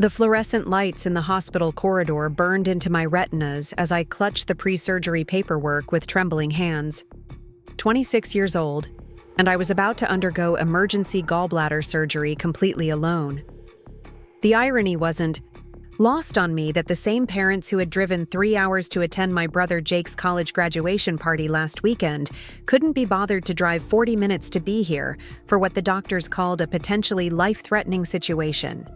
The fluorescent lights in the hospital corridor burned into my retinas as I clutched the pre-surgery paperwork with trembling hands. 26 years old, and I was about to undergo emergency gallbladder surgery completely alone. The irony wasn't lost on me that the same parents who had driven 3 hours to attend my brother Jake's college graduation party last weekend couldn't be bothered to drive 40 minutes to be here for what the doctors called a potentially life-threatening situation.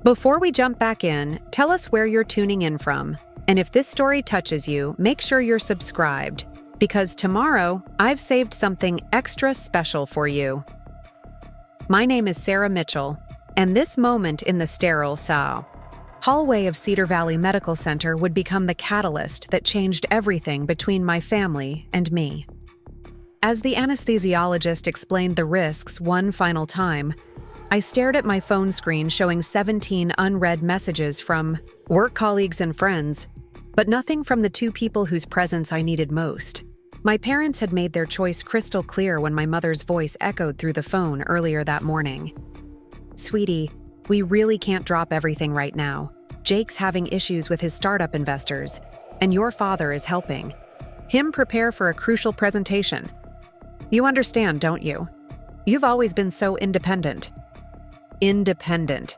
Before we jump back in, tell us where you're tuning in from, and if this story touches you, make sure you're subscribed, because tomorrow I've saved something extra special for you. My name is Sarah Mitchell, and this moment in the sterile hallway of Cedar Valley Medical Center would become the catalyst that changed everything between my family and me. As the anesthesiologist explained the risks one final time, I stared at my phone screen showing 17 unread messages from work colleagues and friends, but nothing from the two people whose presence I needed most. My parents had made their choice crystal clear when my mother's voice echoed through the phone earlier that morning. "Sweetie, we really can't drop everything right now. Jake's having issues with his startup investors, and your father is helping him prepare for a crucial presentation. You understand, don't you? You've always been so independent." Independent.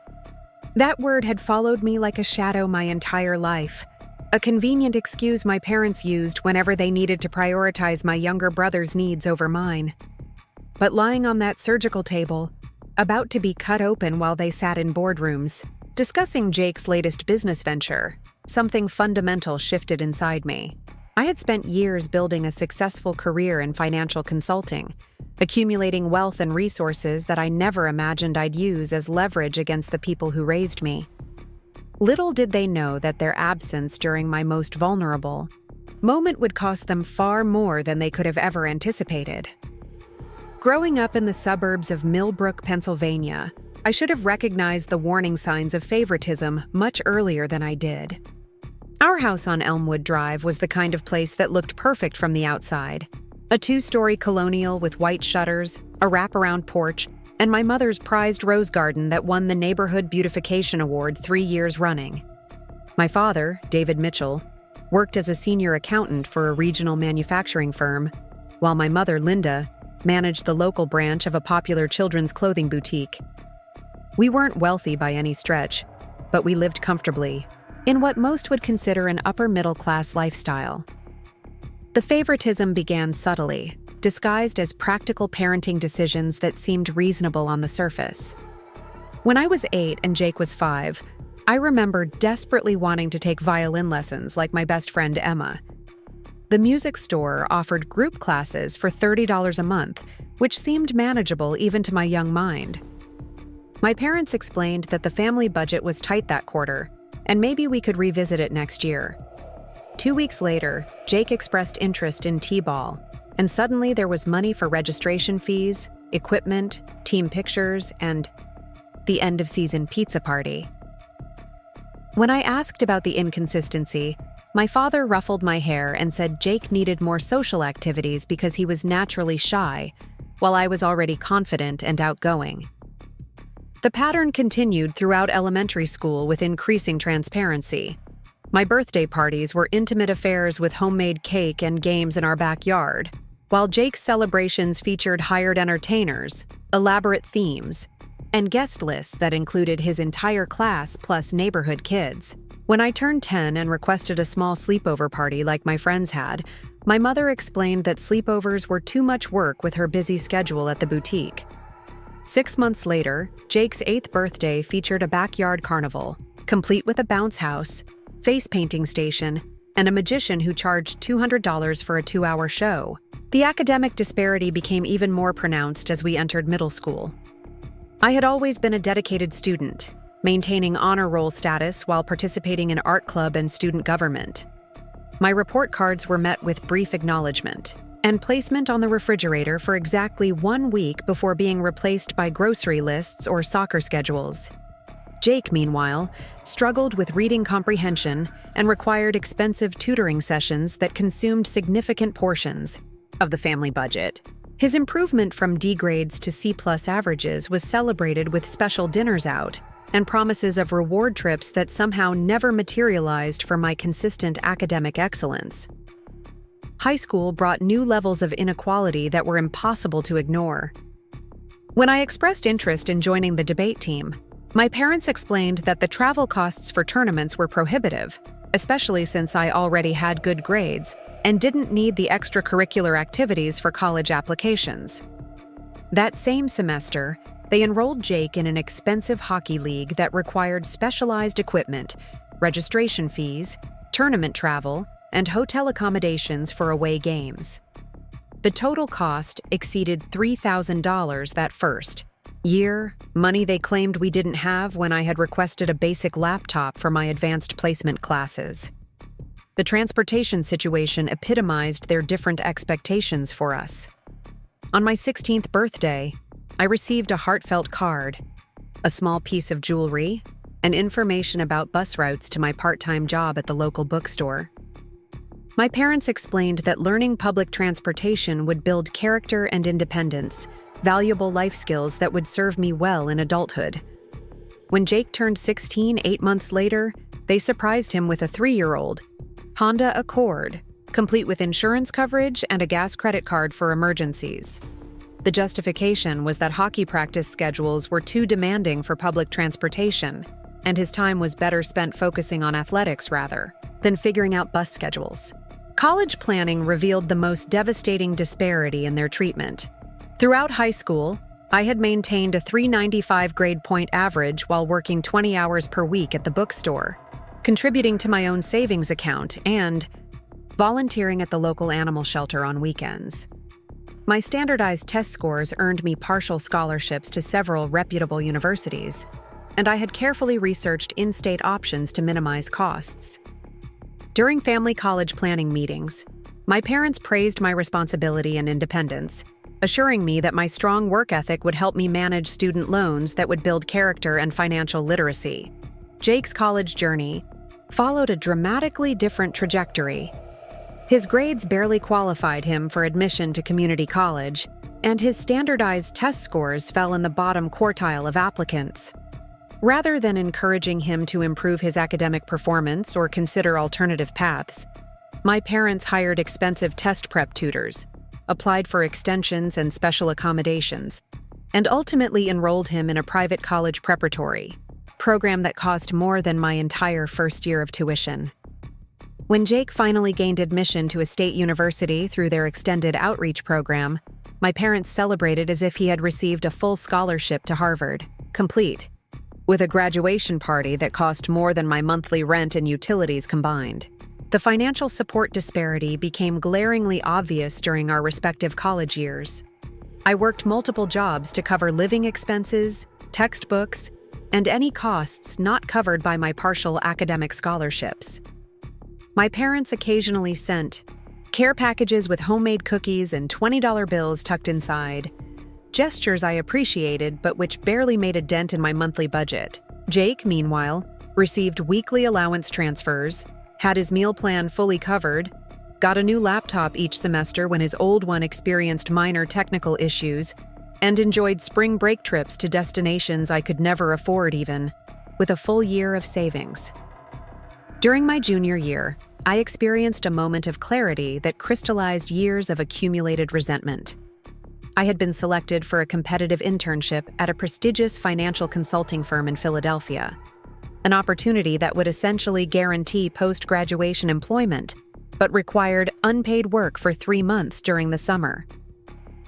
That word had followed me like a shadow my entire life, a convenient excuse my parents used whenever they needed to prioritize my younger brother's needs over mine. But lying on that surgical table, about to be cut open while they sat in boardrooms, discussing Jake's latest business venture, something fundamental shifted inside me. I had spent years building a successful career in financial consulting, accumulating wealth and resources that I never imagined I'd use as leverage against the people who raised me. Little did they know that their absence during my most vulnerable moment would cost them far more than they could have ever anticipated. Growing up in the suburbs of Millbrook, Pennsylvania, I should have recognized the warning signs of favoritism much earlier than I did. Our house on Elmwood Drive was the kind of place that looked perfect from the outside. A 2-story colonial with white shutters, a wraparound porch, and my mother's prized rose garden that won the Neighborhood Beautification Award 3 years running. My father, David Mitchell, worked as a senior accountant for a regional manufacturing firm, while my mother, Linda, managed the local branch of a popular children's clothing boutique. We weren't wealthy by any stretch, but we lived comfortably, in what most would consider an upper-middle-class lifestyle. The favoritism began subtly, disguised as practical parenting decisions that seemed reasonable on the surface. When I was 8 and Jake was 5, I remember desperately wanting to take violin lessons like my best friend Emma. The music store offered group classes for $30 a month, which seemed manageable even to my young mind. My parents explained that the family budget was tight that quarter, and maybe we could revisit it next year. 2 weeks later, Jake expressed interest in T-ball, and suddenly there was money for registration fees, equipment, team pictures, and the end-of-season pizza party. When I asked about the inconsistency, my father ruffled my hair and said Jake needed more social activities because he was naturally shy, while I was already confident and outgoing. The pattern continued throughout elementary school with increasing transparency. My birthday parties were intimate affairs with homemade cake and games in our backyard, while Jake's celebrations featured hired entertainers, elaborate themes, and guest lists that included his entire class plus neighborhood kids. When I turned 10 and requested a small sleepover party like my friends had, my mother explained that sleepovers were too much work with her busy schedule at the boutique. 6 months later, Jake's 8th birthday featured a backyard carnival, complete with a bounce house, face painting station, and a magician who charged $200 for a 2-hour show. The academic disparity became even more pronounced as we entered middle school. I had always been a dedicated student, maintaining honor roll status while participating in art club and student government. My report cards were met with brief acknowledgement and placement on the refrigerator for exactly 1 week before being replaced by grocery lists or soccer schedules. Jake, meanwhile, struggled with reading comprehension and required expensive tutoring sessions that consumed significant portions of the family budget. His improvement from D grades to C+ averages was celebrated with special dinners out, and promises of reward trips that somehow never materialized for my consistent academic excellence. High school brought new levels of inequality that were impossible to ignore. When I expressed interest in joining the debate team, my parents explained that the travel costs for tournaments were prohibitive, especially since I already had good grades and didn't need the extracurricular activities for college applications. That same semester, they enrolled Jake in an expensive hockey league that required specialized equipment, registration fees, tournament travel, and hotel accommodations for away games. The total cost exceeded $3,000 that first year, money they claimed we didn't have when I had requested a basic laptop for my advanced placement classes. The transportation situation epitomized their different expectations for us. On my 16th birthday, I received a heartfelt card, a small piece of jewelry, and information about bus routes to my part-time job at the local bookstore. My parents explained that learning public transportation would build character and independence, valuable life skills that would serve me well in adulthood. When Jake turned 16 8 months later, they surprised him with a 3-year-old Honda Accord, complete with insurance coverage and a gas credit card for emergencies. The justification was that hockey practice schedules were too demanding for public transportation, and his time was better spent focusing on athletics rather than figuring out bus schedules. College planning revealed the most devastating disparity in their treatment. Throughout high school, I had maintained a 395 grade point average while working 20 hours per week at the bookstore, contributing to my own savings account, and volunteering at the local animal shelter on weekends. My standardized test scores earned me partial scholarships to several reputable universities, and I had carefully researched in-state options to minimize costs. During family college planning meetings, my parents praised my responsibility and independence, assuring me that my strong work ethic would help me manage student loans that would build character and financial literacy. Jake's college journey followed a dramatically different trajectory. His grades barely qualified him for admission to community college, and his standardized test scores fell in the bottom quartile of applicants. Rather than encouraging him to improve his academic performance or consider alternative paths, my parents hired expensive test prep tutors, applied for extensions and special accommodations, and ultimately enrolled him in a private college preparatory program that cost more than my entire first year of tuition. When Jake finally gained admission to a state university through their extended outreach program, my parents celebrated as if he had received a full scholarship to Harvard, complete, with a graduation party that cost more than my monthly rent and utilities combined. The financial support disparity became glaringly obvious during our respective college years. I worked multiple jobs to cover living expenses, textbooks, and any costs not covered by my partial academic scholarships. My parents occasionally sent care packages with homemade cookies and $20 bills tucked inside, gestures I appreciated but which barely made a dent in my monthly budget. Jake, meanwhile, received weekly allowance transfers, had his meal plan fully covered, got a new laptop each semester when his old one experienced minor technical issues, and enjoyed spring break trips to destinations I could never afford even, with a full year of savings. During my junior year, I experienced a moment of clarity that crystallized years of accumulated resentment. I had been selected for a competitive internship at a prestigious financial consulting firm in Philadelphia, an opportunity that would essentially guarantee post-graduation employment, but required unpaid work for 3 months during the summer.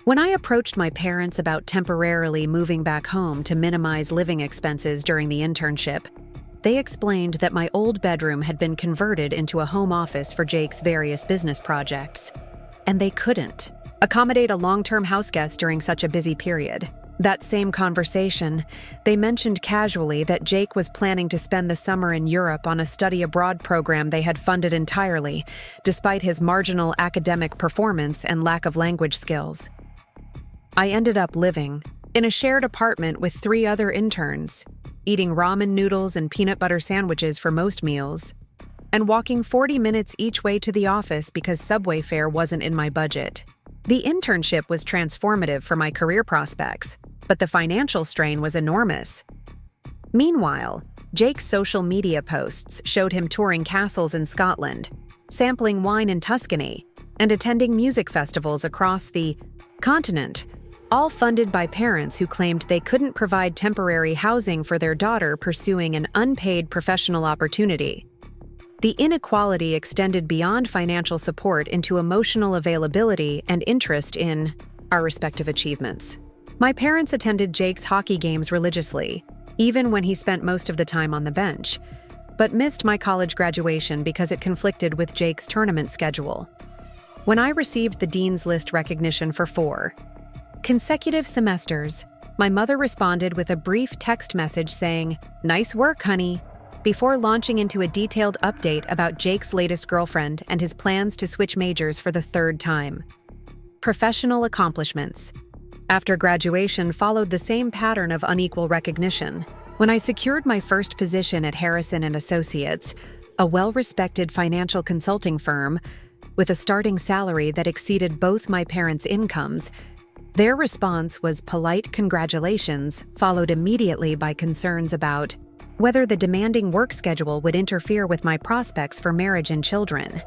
When I approached my parents about temporarily moving back home to minimize living expenses during the internship, they explained that my old bedroom had been converted into a home office for Jake's various business projects, and they couldn't accommodate a long-term house guest during such a busy period. That same conversation, they mentioned casually that Jake was planning to spend the summer in Europe on a study abroad program they had funded entirely, despite his marginal academic performance and lack of language skills. I ended up living in a shared apartment with 3 other interns, eating ramen noodles and peanut butter sandwiches for most meals, and walking 40 minutes each way to the office because subway fare wasn't in my budget. The internship was transformative for my career prospects, but the financial strain was enormous. Meanwhile, Jake's social media posts showed him touring castles in Scotland, sampling wine in Tuscany, and attending music festivals across the continent, all funded by parents who claimed they couldn't provide temporary housing for their daughter pursuing an unpaid professional opportunity. The inequality extended beyond financial support into emotional availability and interest in our respective achievements. My parents attended Jake's hockey games religiously, even when he spent most of the time on the bench, but missed my college graduation because it conflicted with Jake's tournament schedule. When I received the Dean's List recognition for 4 consecutive semesters, my mother responded with a brief text message saying, "Nice work, honey," before launching into a detailed update about Jake's latest girlfriend and his plans to switch majors for the 3rd time. Professional accomplishments. After graduation followed the same pattern of unequal recognition. When I secured my first position at Harrison & Associates, a well-respected financial consulting firm, with a starting salary that exceeded both my parents' incomes, their response was polite congratulations, followed immediately by concerns about whether the demanding work schedule would interfere with my prospects for marriage and children.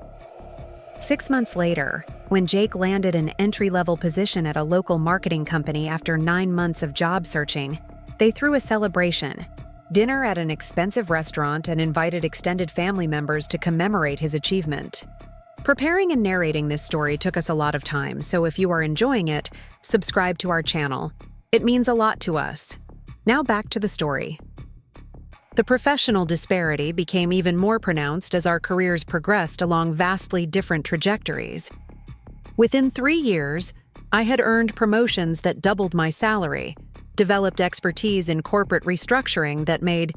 6 months later, when Jake landed an entry-level position at a local marketing company after 9 months of job searching, they threw a celebration, dinner at an expensive restaurant, and invited extended family members to commemorate his achievement. Preparing and narrating this story took us a lot of time, so if you are enjoying it, subscribe to our channel. It means a lot to us. Now back to the story. The professional disparity became even more pronounced as our careers progressed along vastly different trajectories. Within 3 years, I had earned promotions that doubled my salary, developed expertise in corporate restructuring that made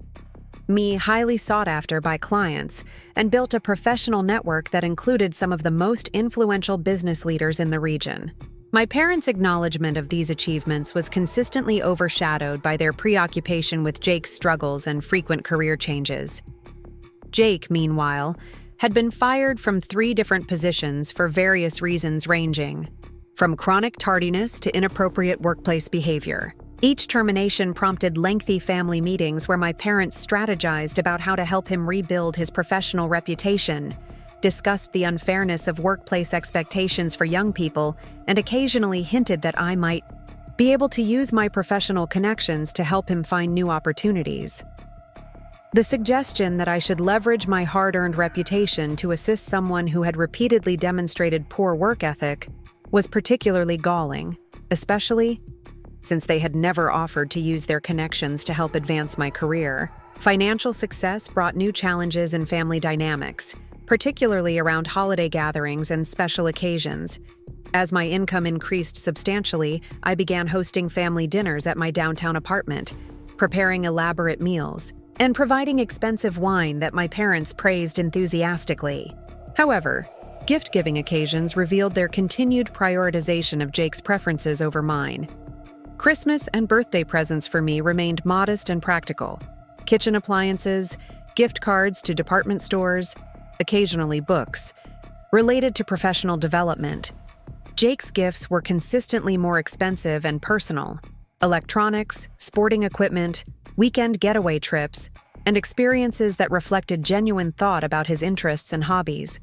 me highly sought after by clients, and built a professional network that included some of the most influential business leaders in the region. My parents' acknowledgement of these achievements was consistently overshadowed by their preoccupation with Jake's struggles and frequent career changes. Jake, meanwhile, had been fired from 3 different positions for various reasons ranging from chronic tardiness to inappropriate workplace behavior. Each termination prompted lengthy family meetings where my parents strategized about how to help him rebuild his professional reputation, discussed the unfairness of workplace expectations for young people, and occasionally hinted that I might be able to use my professional connections to help him find new opportunities. The suggestion that I should leverage my hard-earned reputation to assist someone who had repeatedly demonstrated poor work ethic was particularly galling, especially since they had never offered to use their connections to help advance my career. Financial success brought new challenges in family dynamics, particularly around holiday gatherings and special occasions. As my income increased substantially, I began hosting family dinners at my downtown apartment, preparing elaborate meals, and providing expensive wine that my parents praised enthusiastically. However, gift-giving occasions revealed their continued prioritization of Jake's preferences over mine. Christmas and birthday presents for me remained modest and practical. Kitchen appliances, gift cards to department stores, occasionally books, related to professional development. Jake's gifts were consistently more expensive and personal. Electronics, sporting equipment, weekend getaway trips, and experiences that reflected genuine thought about his interests and hobbies.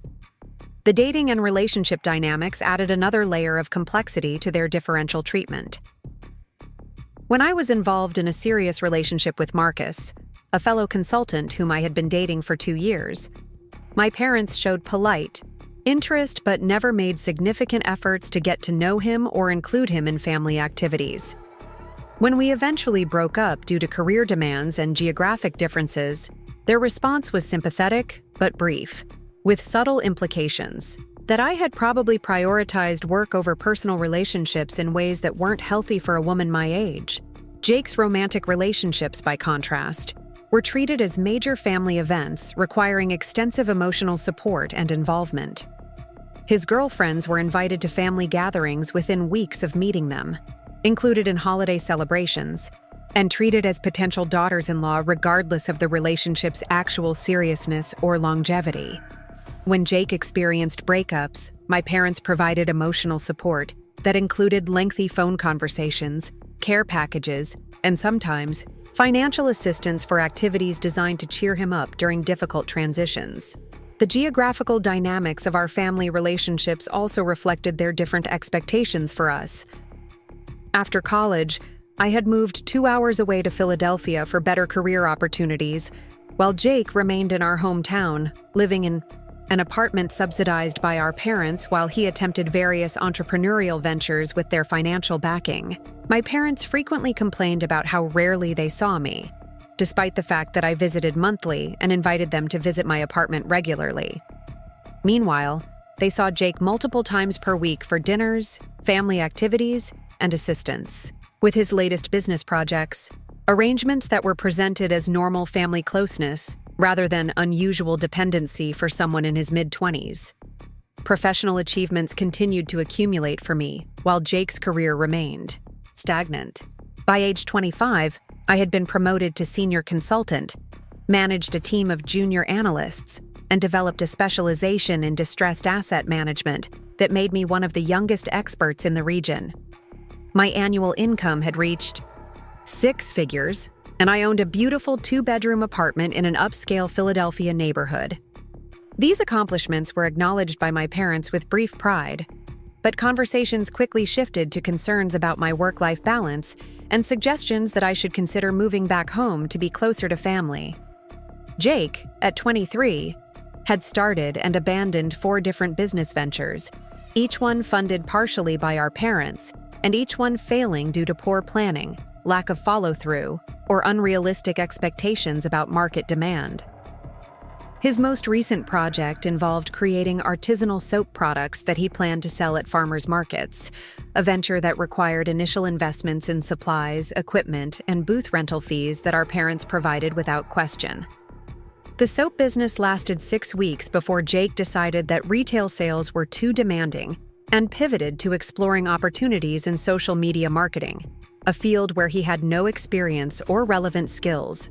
The dating and relationship dynamics added another layer of complexity to their differential treatment. When I was involved in a serious relationship with Marcus, a fellow consultant whom I had been dating for 2 years, my parents showed polite interest but never made significant efforts to get to know him or include him in family activities. When we eventually broke up due to career demands and geographic differences, their response was sympathetic but brief, with subtle implications that I had probably prioritized work over personal relationships in ways that weren't healthy for a woman my age. Jake's romantic relationships, by contrast, were treated as major family events requiring extensive emotional support and involvement. His girlfriends were invited to family gatherings within weeks of meeting them, included in holiday celebrations, and treated as potential daughters-in-law regardless of the relationship's actual seriousness or longevity. When Jake experienced breakups, my parents provided emotional support that included lengthy phone conversations, care packages, and sometimes financial assistance for activities designed to cheer him up during difficult transitions. The geographical dynamics of our family relationships also reflected their different expectations for us. After college, I had moved 2 hours away to Philadelphia for better career opportunities, while Jake remained in our hometown, living in an apartment subsidized by our parents while he attempted various entrepreneurial ventures with their financial backing. My parents frequently complained about how rarely they saw me, despite the fact that I visited monthly and invited them to visit my apartment regularly. Meanwhile, they saw Jake multiple times per week for dinners, family activities, and assistance with his latest business projects, arrangements that were presented as normal family closeness rather than unusual dependency for someone in his mid-20s. Professional achievements continued to accumulate for me, while Jake's career remained stagnant. By age 25, I had been promoted to senior consultant, managed a team of junior analysts, and developed a specialization in distressed asset management that made me one of the youngest experts in the region. My annual income had reached 6 figures, and I owned a beautiful 2-bedroom apartment in an upscale Philadelphia neighborhood. These accomplishments were acknowledged by my parents with brief pride, but conversations quickly shifted to concerns about my work-life balance and suggestions that I should consider moving back home to be closer to family. Jake, at 23, had started and abandoned 4 different business ventures, each one funded partially by our parents, and each one failing due to poor planning, lack of follow-through, or unrealistic expectations about market demand. His most recent project involved creating artisanal soap products that he planned to sell at farmers markets, a venture that required initial investments in supplies, equipment, and booth rental fees that our parents provided without question. The soap business lasted 6 weeks before Jake decided that retail sales were too demanding and pivoted to exploring opportunities in social media marketing, a field where he had no experience or relevant skills.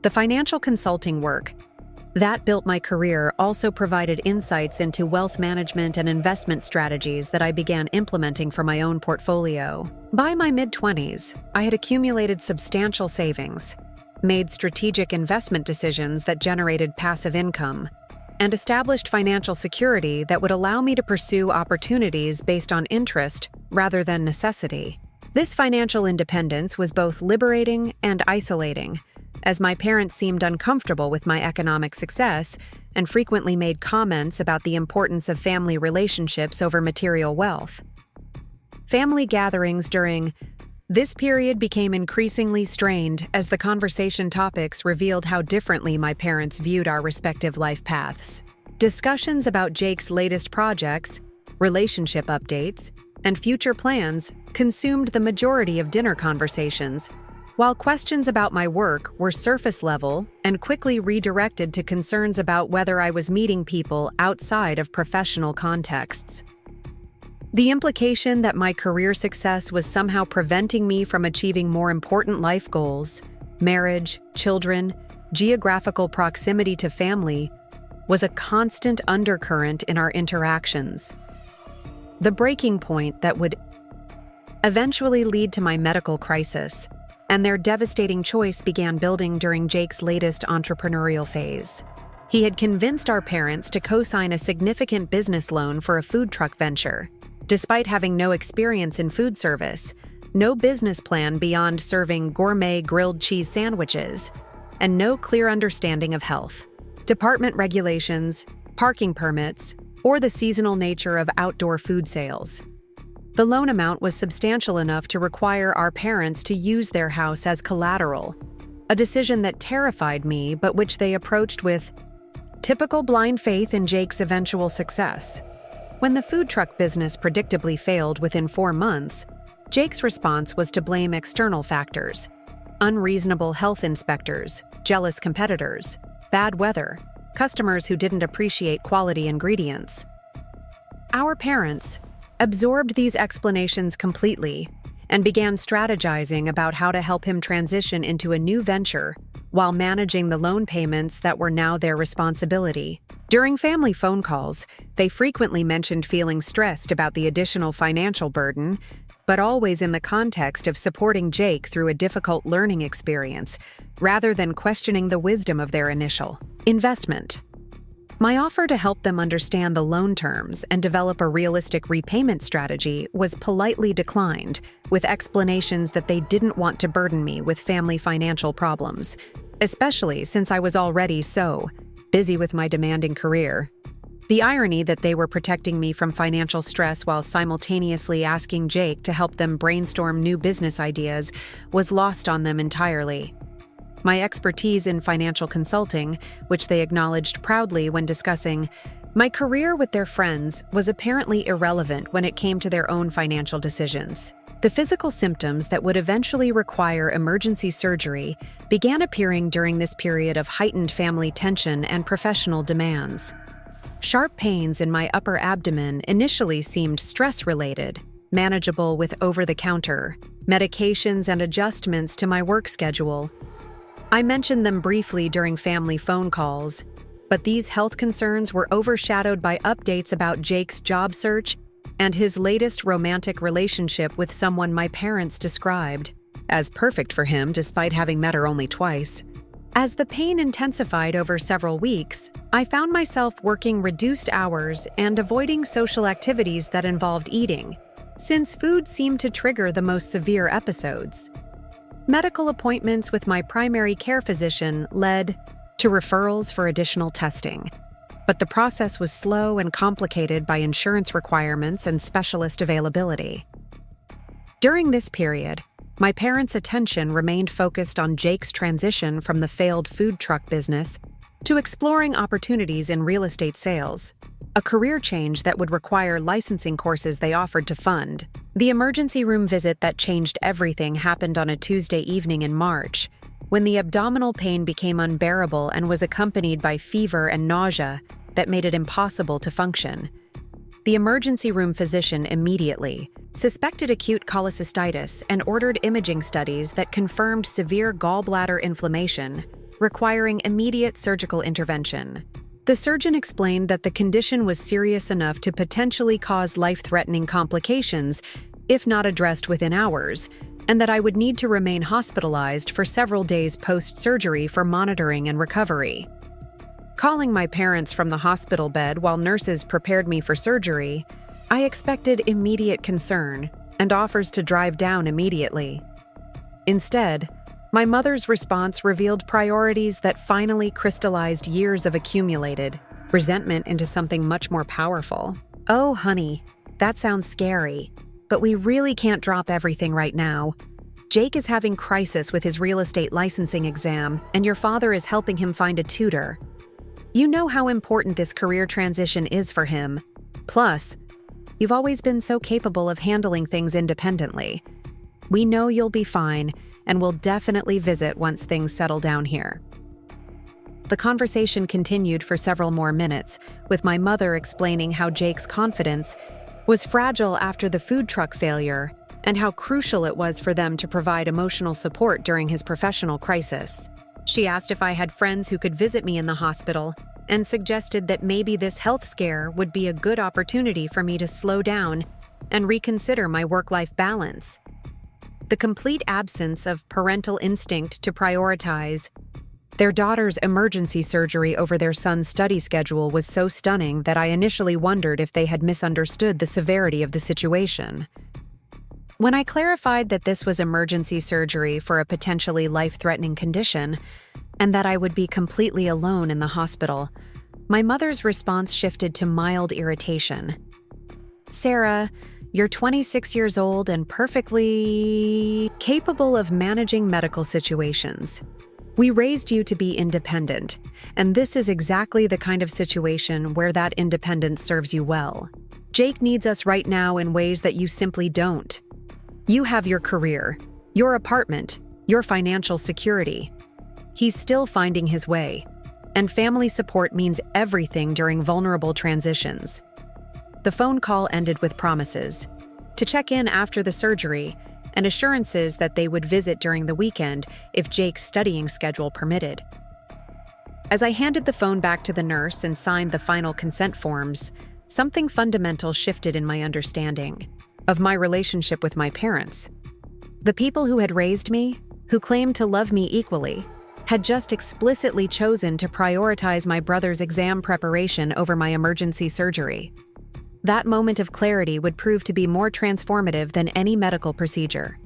The financial consulting work that built my career also provided insights into wealth management and investment strategies that I began implementing for my own portfolio. By my mid-20s, I had accumulated substantial savings, made strategic investment decisions that generated passive income, and established financial security that would allow me to pursue opportunities based on interest rather than necessity. This financial independence was both liberating and isolating, as my parents seemed uncomfortable with my economic success and frequently made comments about the importance of family relationships over material wealth. Family gatherings during this period became increasingly strained as the conversation topics revealed how differently my parents viewed our respective life paths. Discussions about Jake's latest projects, relationship updates, and future plans consumed the majority of dinner conversations, while questions about my work were surface level and quickly redirected to concerns about whether I was meeting people outside of professional contexts. The implication that my career success was somehow preventing me from achieving more important life goals, marriage, children, geographical proximity to family, was a constant undercurrent in our interactions. The breaking point that would eventually lead to my medical crisis, and their devastating choice began building during Jake's latest entrepreneurial phase. He had convinced our parents to co-sign a significant business loan for a food truck venture, despite having no experience in food service, no business plan beyond serving gourmet grilled cheese sandwiches, and no clear understanding of health, department regulations, parking permits, or the seasonal nature of outdoor food sales. The loan amount was substantial enough to require our parents to use their house as collateral, a decision that terrified me but which they approached with typical blind faith in Jake's eventual success. When the food truck business predictably failed within 4 months, Jake's response was to blame external factors: unreasonable health inspectors, jealous competitors, bad weather, customers who didn't appreciate quality ingredients. Our parents absorbed these explanations completely and began strategizing about how to help him transition into a new venture while managing the loan payments that were now their responsibility. During family phone calls, they frequently mentioned feeling stressed about the additional financial burden but always in the context of supporting Jake through a difficult learning experience, rather than questioning the wisdom of their initial investment. My offer to help them understand the loan terms and develop a realistic repayment strategy was politely declined, with explanations that they didn't want to burden me with family financial problems, especially since I was already so busy with my demanding career. The irony that they were protecting me from financial stress while simultaneously asking Jake to help them brainstorm new business ideas was lost on them entirely. My expertise in financial consulting, which they acknowledged proudly when discussing my career with their friends, was apparently irrelevant when it came to their own financial decisions. The physical symptoms that would eventually require emergency surgery began appearing during this period of heightened family tension and professional demands. Sharp pains in my upper abdomen initially seemed stress-related, manageable with over-the-counter medications and adjustments to my work schedule. I mentioned them briefly during family phone calls, but these health concerns were overshadowed by updates about Jake's job search and his latest romantic relationship with someone my parents described as perfect for him despite having met her only twice. As the pain intensified over several weeks, I found myself working reduced hours and avoiding social activities that involved eating, since food seemed to trigger the most severe episodes. Medical appointments with my primary care physician led to referrals for additional testing, but the process was slow and complicated by insurance requirements and specialist availability. During this period, my parents' attention remained focused on Jake's transition from the failed food truck business to exploring opportunities in real estate sales, a career change that would require licensing courses they offered to fund. The emergency room visit that changed everything happened on a Tuesday evening in March, when the abdominal pain became unbearable and was accompanied by fever and nausea that made it impossible to function. The emergency room physician immediately suspected acute cholecystitis and ordered imaging studies that confirmed severe gallbladder inflammation, requiring immediate surgical intervention. The surgeon explained that the condition was serious enough to potentially cause life-threatening complications if not addressed within hours, and that I would need to remain hospitalized for several days post-surgery for monitoring and recovery. Calling my parents from the hospital bed while nurses prepared me for surgery, I expected immediate concern and offers to drive down immediately. Instead, my mother's response revealed priorities that finally crystallized years of accumulated resentment into something much more powerful. "Oh, honey, that sounds scary, but we really can't drop everything right now. Jake is having crisis with his real estate licensing exam, and your father is helping him find a tutor. You know how important this career transition is for him. Plus, you've always been so capable of handling things independently. We know you'll be fine, and we'll definitely visit once things settle down here." The conversation continued for several more minutes, with my mother explaining how Jake's confidence was fragile after the food truck failure and how crucial it was for them to provide emotional support during his professional crisis. She asked if I had friends who could visit me in the hospital and suggested that maybe this health scare would be a good opportunity for me to slow down and reconsider my work-life balance. The complete absence of parental instinct to prioritize their daughter's emergency surgery over their son's study schedule was so stunning that I initially wondered if they had misunderstood the severity of the situation. When I clarified that this was emergency surgery for a potentially life-threatening condition and that I would be completely alone in the hospital, my mother's response shifted to mild irritation. "Sarah, you're 26 years old and perfectly capable of managing medical situations. We raised you to be independent, and this is exactly the kind of situation where that independence serves you well. Jake needs us right now in ways that you simply don't. You have your career, your apartment, your financial security. He's still finding his way, and family support means everything during vulnerable transitions." The phone call ended with promises to check in after the surgery and assurances that they would visit during the weekend if Jake's studying schedule permitted. As I handed the phone back to the nurse and signed the final consent forms, something fundamental shifted in my understanding. of my relationship with my parents. The people who had raised me, who claimed to love me equally, had just explicitly chosen to prioritize my brother's exam preparation over my emergency surgery. That moment of clarity would prove to be more transformative than any medical procedure.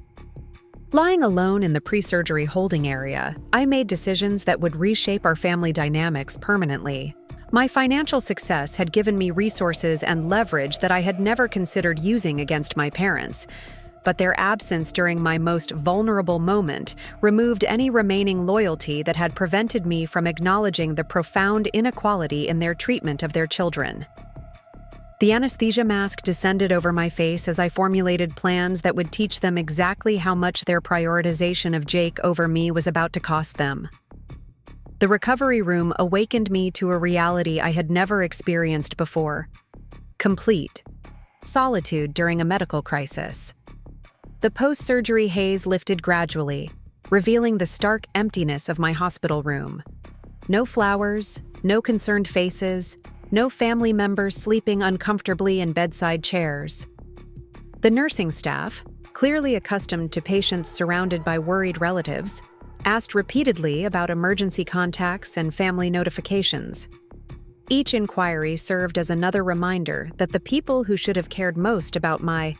Lying alone in the pre-surgery holding area, I made decisions that would reshape our family dynamics permanently. My financial success had given me resources and leverage that I had never considered using against my parents, but their absence during my most vulnerable moment removed any remaining loyalty that had prevented me from acknowledging the profound inequality in their treatment of their children. The anesthesia mask descended over my face as I formulated plans that would teach them exactly how much their prioritization of Jake over me was about to cost them. The recovery room awakened me to a reality I had never experienced before: complete solitude during a medical crisis. The post-surgery haze lifted gradually, revealing the stark emptiness of my hospital room. No flowers, no concerned faces, no family members sleeping uncomfortably in bedside chairs. The nursing staff, clearly accustomed to patients surrounded by worried relatives, asked repeatedly about emergency contacts and family notifications. Each inquiry served as another reminder that the people who should have cared most about my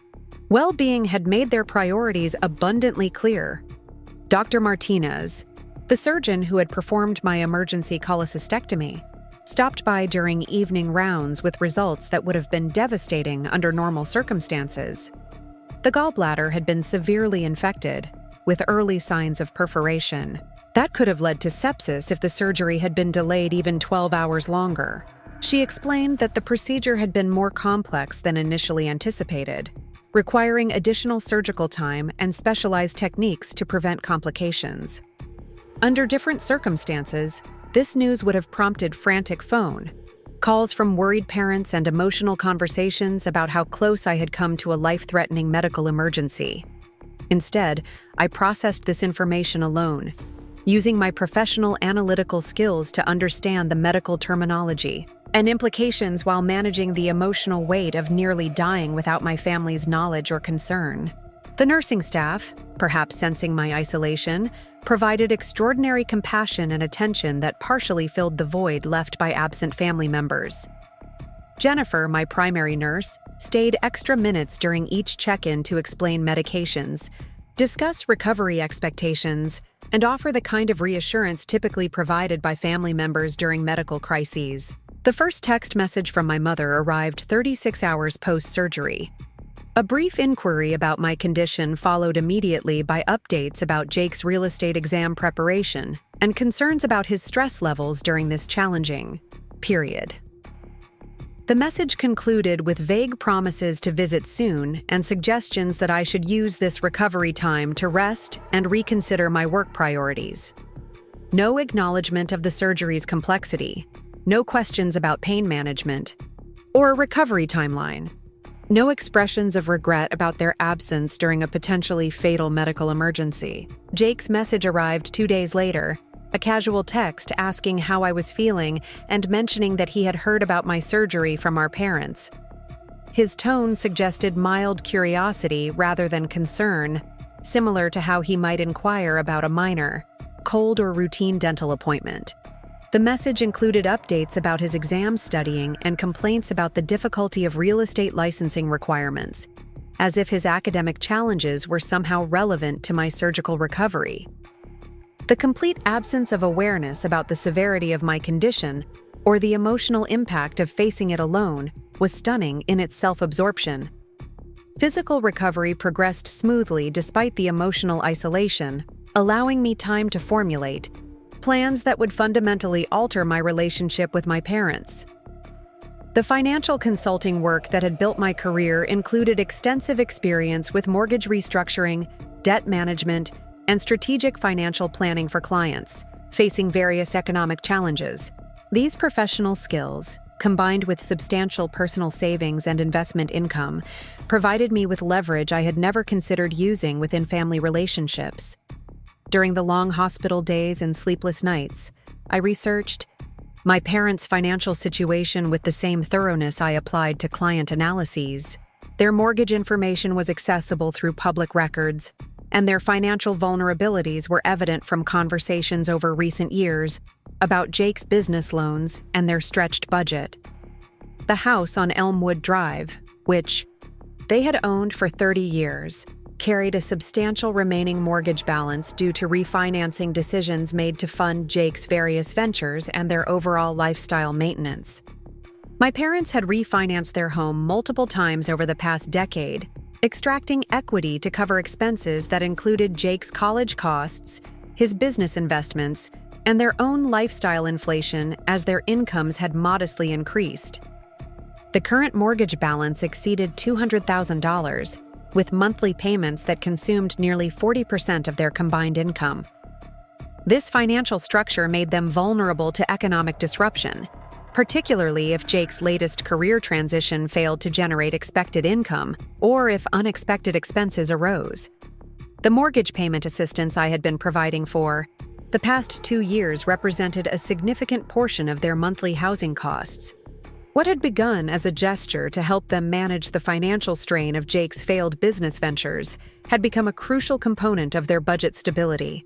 well-being had made their priorities abundantly clear. Dr. Martinez, the surgeon who had performed my emergency cholecystectomy, stopped by during evening rounds with results that would have been devastating under normal circumstances. The gallbladder had been severely infected, with early signs of perforation. That could have led to sepsis if the surgery had been delayed even 12 hours longer. She explained that the procedure had been more complex than initially anticipated, requiring additional surgical time and specialized techniques to prevent complications. Under different circumstances, this news would have prompted frantic phone calls from worried parents and emotional conversations about how close I had come to a life-threatening medical emergency. Instead, I processed this information alone, using my professional analytical skills to understand the medical terminology and implications while managing the emotional weight of nearly dying without my family's knowledge or concern. The nursing staff, perhaps sensing my isolation, provided extraordinary compassion and attention that partially filled the void left by absent family members. Jennifer, my primary nurse, stayed extra minutes during each check-in to explain medications, discuss recovery expectations, and offer the kind of reassurance typically provided by family members during medical crises. The first text message from my mother arrived 36 hours post-surgery. A brief inquiry about my condition followed immediately by updates about Jake's real estate exam preparation and concerns about his stress levels during this challenging period. The message concluded with vague promises to visit soon and suggestions that I should use this recovery time to rest and reconsider my work priorities. No acknowledgement of the surgery's complexity, no questions about pain management, or a recovery timeline. No expressions of regret about their absence during a potentially fatal medical emergency. Jake's message arrived 2 days later, a casual text asking how I was feeling and mentioning that he had heard about my surgery from our parents. His tone suggested mild curiosity rather than concern, similar to how he might inquire about a minor, cold or routine dental appointment. The message included updates about his exam studying and complaints about the difficulty of real estate licensing requirements, as if his academic challenges were somehow relevant to my surgical recovery. The complete absence of awareness about the severity of my condition or the emotional impact of facing it alone was stunning in its self-absorption. Physical recovery progressed smoothly despite the emotional isolation, allowing me time to formulate plans that would fundamentally alter my relationship with my parents. The financial consulting work that had built my career included extensive experience with mortgage restructuring, debt management, and strategic financial planning for clients facing various economic challenges. These professional skills, combined with substantial personal savings and investment income, provided me with leverage I had never considered using within family relationships. During the long hospital days and sleepless nights, I researched my parents' financial situation with the same thoroughness I applied to client analyses. Their mortgage information was accessible through public records, and their financial vulnerabilities were evident from conversations over recent years about Jake's business loans and their stretched budget. The house on Elmwood Drive, which they had owned for 30 years, carried a substantial remaining mortgage balance due to refinancing decisions made to fund Jake's various ventures and their overall lifestyle maintenance. My parents had refinanced their home multiple times over the past decade, extracting equity to cover expenses that included Jake's college costs, his business investments, and their own lifestyle inflation as their incomes had modestly increased. The current mortgage balance exceeded $200,000, with monthly payments that consumed nearly 40% of their combined income. This financial structure made them vulnerable to economic disruption, particularly if Jake's latest career transition failed to generate expected income or if unexpected expenses arose. The mortgage payment assistance I had been providing for the past 2 years represented a significant portion of their monthly housing costs. What had begun as a gesture to help them manage the financial strain of Jake's failed business ventures had become a crucial component of their budget stability.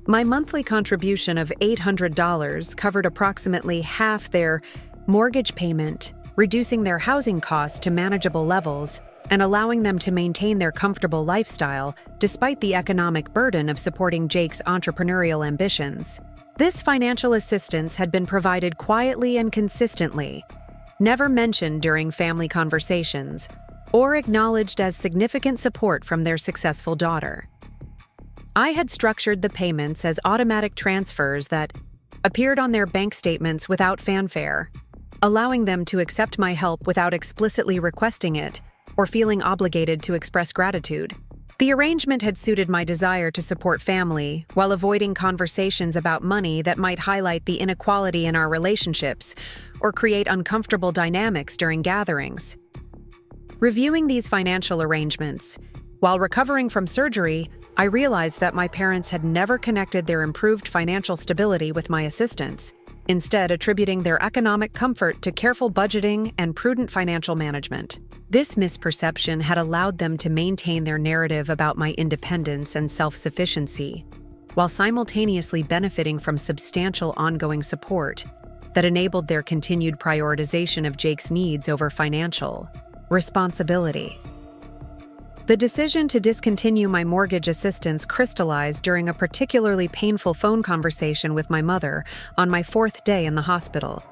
My monthly contribution of $800 covered approximately half their mortgage payment, reducing their housing costs to manageable levels and allowing them to maintain their comfortable lifestyle despite the economic burden of supporting Jake's entrepreneurial ambitions. This financial assistance had been provided quietly and consistently, never mentioned during family conversations, or acknowledged as significant support from their successful daughter. I had structured the payments as automatic transfers that appeared on their bank statements without fanfare, allowing them to accept my help without explicitly requesting it or feeling obligated to express gratitude. The arrangement had suited my desire to support family while avoiding conversations about money that might highlight the inequality in our relationships or create uncomfortable dynamics during gatherings. Reviewing these financial arrangements, while recovering from surgery, I realized that my parents had never connected their improved financial stability with my assistance, instead attributing their economic comfort to careful budgeting and prudent financial management. This misperception had allowed them to maintain their narrative about my independence and self-sufficiency, while simultaneously benefiting from substantial ongoing support that enabled their continued prioritization of Jake's needs over financial responsibility. The decision to discontinue my mortgage assistance crystallized during a particularly painful phone conversation with my mother on my 4th day in the hospital.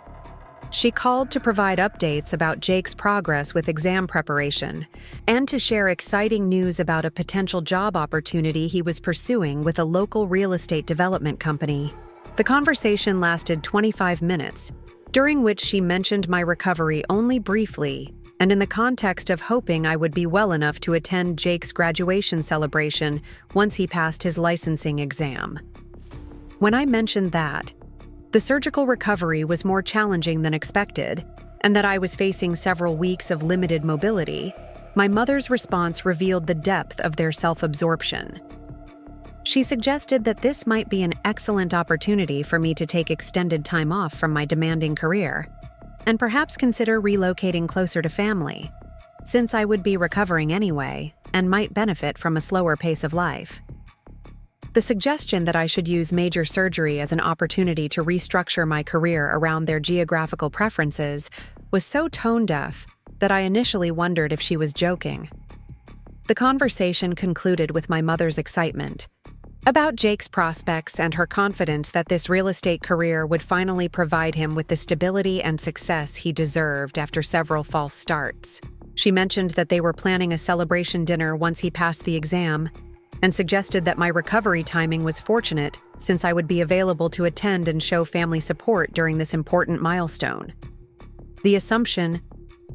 She called to provide updates about Jake's progress with exam preparation and to share exciting news about a potential job opportunity he was pursuing with a local real estate development company. The conversation lasted 25 minutes, during which she mentioned my recovery only briefly and in the context of hoping I would be well enough to attend Jake's graduation celebration once he passed his licensing exam. When I mentioned that, the surgical recovery was more challenging than expected, and that I was facing several weeks of limited mobility, my mother's response revealed the depth of their self-absorption. She suggested that this might be an excellent opportunity for me to take extended time off from my demanding career, and perhaps consider relocating closer to family, since I would be recovering anyway and might benefit from a slower pace of life. The suggestion that I should use major surgery as an opportunity to restructure my career around their geographical preferences was so tone-deaf that I initially wondered if she was joking. The conversation concluded with my mother's excitement about Jake's prospects and her confidence that this real estate career would finally provide him with the stability and success he deserved after several false starts. She mentioned that they were planning a celebration dinner once he passed the exam, and suggested that my recovery timing was fortunate since I would be available to attend and show family support during this important milestone. The assumption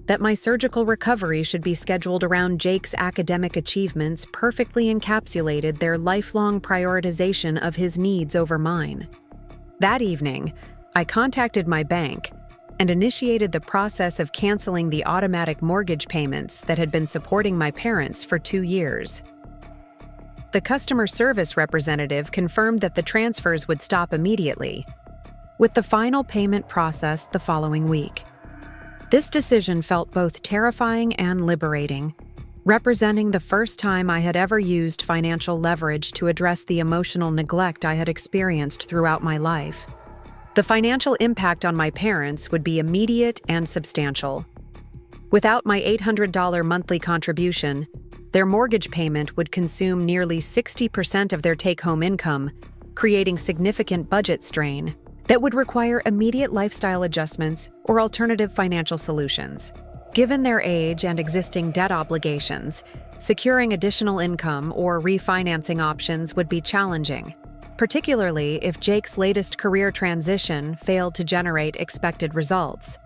that my surgical recovery should be scheduled around Jake's academic achievements perfectly encapsulated their lifelong prioritization of his needs over mine. That evening, I contacted my bank and initiated the process of canceling the automatic mortgage payments that had been supporting my parents for 2 years. The customer service representative confirmed that the transfers would stop immediately, with the final payment processed the following week. This decision felt both terrifying and liberating, representing the first time I had ever used financial leverage to address the emotional neglect I had experienced throughout my life. The financial impact on my parents would be immediate and substantial. Without my $800 monthly contribution, their mortgage payment would consume nearly 60% of their take-home income, creating significant budget strain that would require immediate lifestyle adjustments or alternative financial solutions. Given their age and existing debt obligations, securing additional income or refinancing options would be challenging, particularly if Jake's latest career transition failed to generate expected results.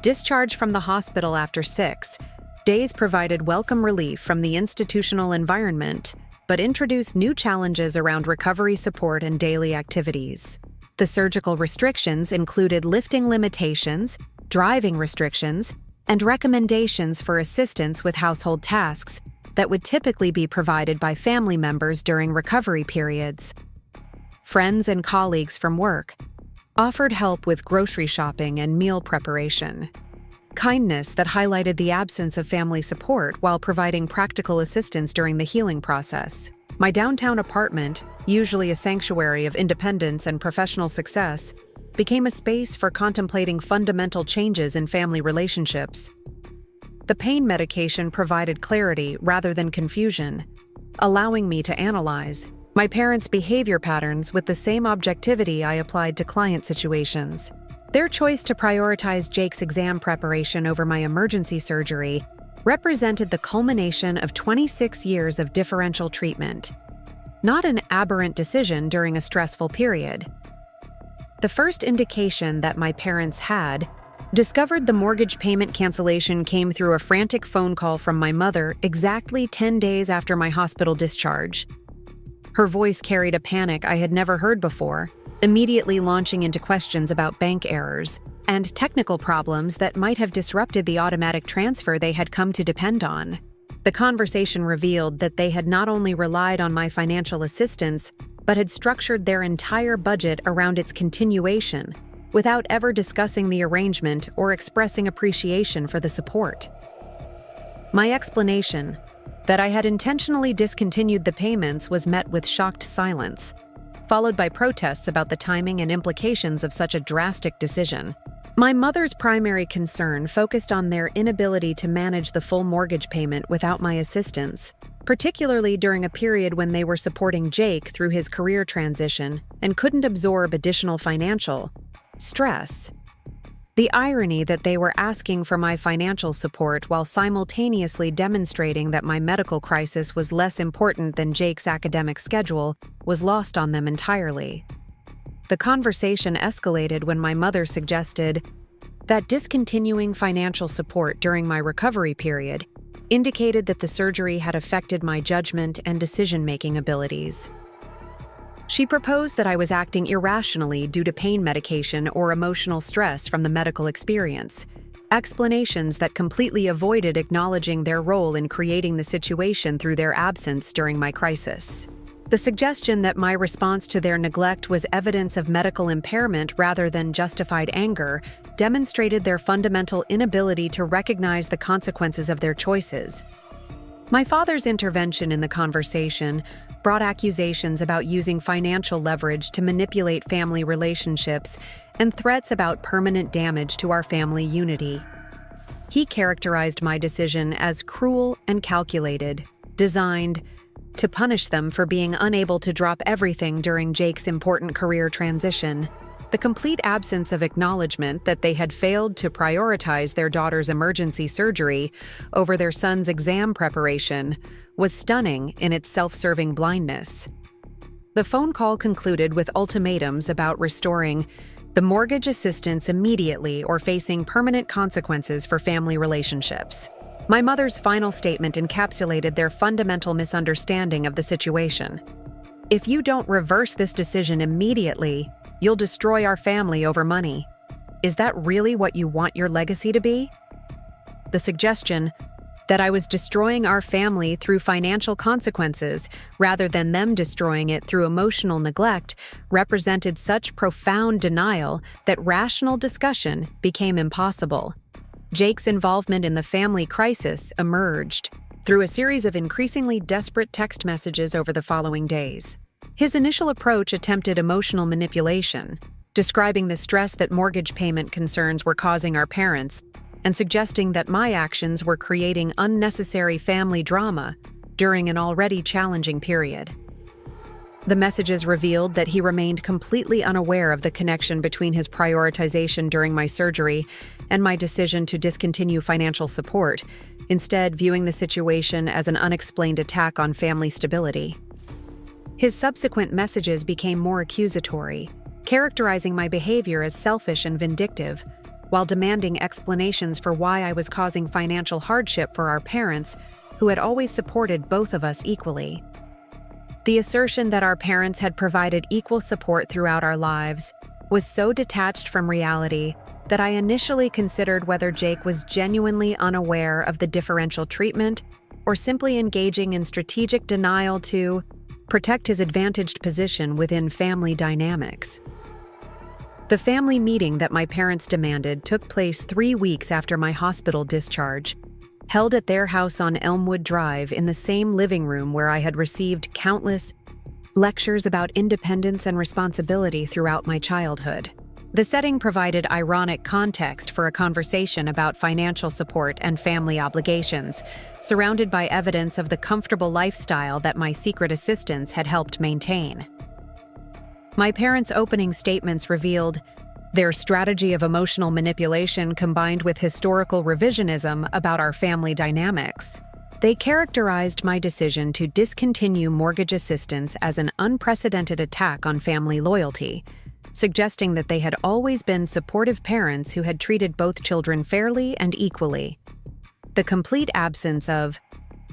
Discharge from the hospital after 6 days provided welcome relief from the institutional environment, but introduced new challenges around recovery support and daily activities. The surgical restrictions included lifting limitations, driving restrictions, and recommendations for assistance with household tasks that would typically be provided by family members during recovery periods. Friends and colleagues from work offered help with grocery shopping and meal preparation. Kindness that highlighted the absence of family support while providing practical assistance during the healing process. My downtown apartment, usually a sanctuary of independence and professional success, became a space for contemplating fundamental changes in family relationships. The pain medication provided clarity rather than confusion, allowing me to analyze my parents' behavior patterns with the same objectivity I applied to client situations. Their choice to prioritize Jake's exam preparation over my emergency surgery represented the culmination of 26 years of differential treatment, not an aberrant decision during a stressful period. The first indication that my parents had discovered the mortgage payment cancellation came through a frantic phone call from my mother exactly 10 days after my hospital discharge. Her voice carried a panic I had never heard before, immediately launching into questions about bank errors and technical problems that might have disrupted the automatic transfer they had come to depend on. The conversation revealed that they had not only relied on my financial assistance, but had structured their entire budget around its continuation, without ever discussing the arrangement or expressing appreciation for the support. My explanation, that I had intentionally discontinued the payments, was met with shocked silence, followed by protests about the timing and implications of such a drastic decision. My mother's primary concern focused on their inability to manage the full mortgage payment without my assistance, particularly during a period when they were supporting Jake through his career transition and couldn't absorb additional financial stress. The irony that they were asking for my financial support while simultaneously demonstrating that my medical crisis was less important than Jake's academic schedule was lost on them entirely. The conversation escalated when my mother suggested that discontinuing financial support during my recovery period indicated that the surgery had affected my judgment and decision-making abilities. She proposed that I was acting irrationally due to pain medication or emotional stress from the medical experience, explanations that completely avoided acknowledging their role in creating the situation through their absence during my crisis. The suggestion that my response to their neglect was evidence of medical impairment rather than justified anger demonstrated their fundamental inability to recognize the consequences of their choices. My father's intervention in the conversation brought accusations about using financial leverage to manipulate family relationships and threats about permanent damage to our family unity. He characterized my decision as cruel and calculated, designed to punish them for being unable to drop everything during Jake's important career transition. The complete absence of acknowledgement that they had failed to prioritize their daughter's emergency surgery over their son's exam preparation was stunning in its self-serving blindness. The phone call concluded with ultimatums about restoring the mortgage assistance immediately or facing permanent consequences for family relationships. My mother's final statement encapsulated their fundamental misunderstanding of the situation. "If you don't reverse this decision immediately, you'll destroy our family over money. Is that really what you want your legacy to be?" The suggestion that I was destroying our family through financial consequences rather than them destroying it through emotional neglect represented such profound denial that rational discussion became impossible. Jake's involvement in the family crisis emerged through a series of increasingly desperate text messages over the following days. His initial approach attempted emotional manipulation, describing the stress that mortgage payment concerns were causing our parents and suggesting that my actions were creating unnecessary family drama during an already challenging period. The messages revealed that he remained completely unaware of the connection between his prioritization during my surgery and my decision to discontinue financial support, instead viewing the situation as an unexplained attack on family stability. His subsequent messages became more accusatory, characterizing my behavior as selfish and vindictive, while demanding explanations for why I was causing financial hardship for our parents, who had always supported both of us equally. The assertion that our parents had provided equal support throughout our lives was so detached from reality that I initially considered whether Jake was genuinely unaware of the differential treatment or simply engaging in strategic denial to protect his advantaged position within family dynamics. The family meeting that my parents demanded took place 3 weeks after my hospital discharge, held at their house on Elmwood Drive in the same living room where I had received countless lectures about independence and responsibility throughout my childhood. The setting provided ironic context for a conversation about financial support and family obligations, surrounded by evidence of the comfortable lifestyle that my secret assistants had helped maintain. My parents' opening statements revealed their strategy of emotional manipulation combined with historical revisionism about our family dynamics. They characterized my decision to discontinue mortgage assistance as an unprecedented attack on family loyalty, suggesting that they had always been supportive parents who had treated both children fairly and equally. The complete absence of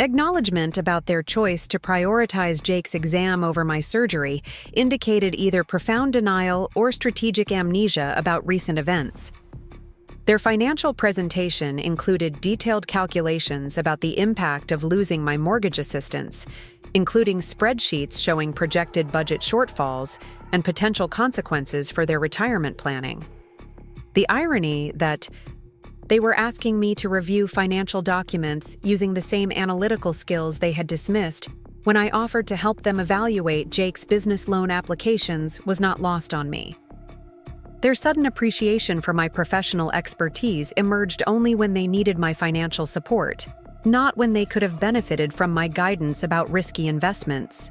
acknowledgement about their choice to prioritize Jake's exam over my surgery indicated either profound denial or strategic amnesia about recent events. Their financial presentation included detailed calculations about the impact of losing my mortgage assistance, including spreadsheets showing projected budget shortfalls and potential consequences for their retirement planning. The irony that they were asking me to review financial documents using the same analytical skills they had dismissed when I offered to help them evaluate Jake's business loan applications was not lost on me. Their sudden appreciation for my professional expertise emerged only when they needed my financial support, not when they could have benefited from my guidance about risky investments.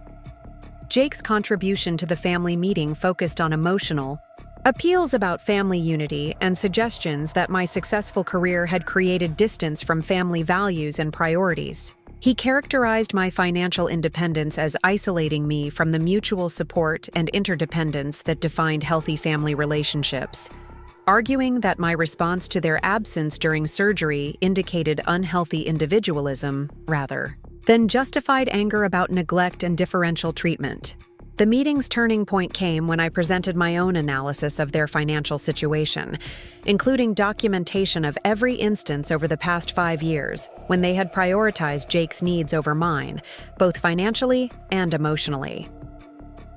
Jake's contribution to the family meeting focused on emotional appeals about family unity and suggestions that my successful career had created distance from family values and priorities. He characterized my financial independence as isolating me from the mutual support and interdependence that defined healthy family relationships, arguing that my response to their absence during surgery indicated unhealthy individualism, rather than justified anger about neglect and differential treatment. The meeting's turning point came when I presented my own analysis of their financial situation, including documentation of every instance over the past 5 years when they had prioritized Jake's needs over mine, both financially and emotionally.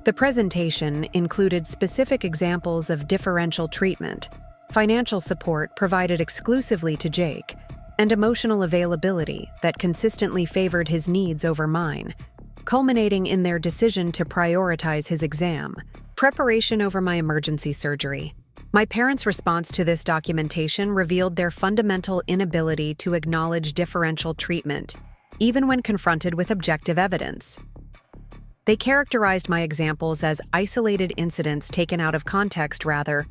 The presentation included specific examples of differential treatment, financial support provided exclusively to Jake, and emotional availability that consistently favored his needs over mine, culminating in their decision to prioritize his exam, preparation over my emergency surgery. My parents' response to this documentation revealed their fundamental inability to acknowledge differential treatment, even when confronted with objective evidence. They characterized my examples as isolated incidents taken out of context rather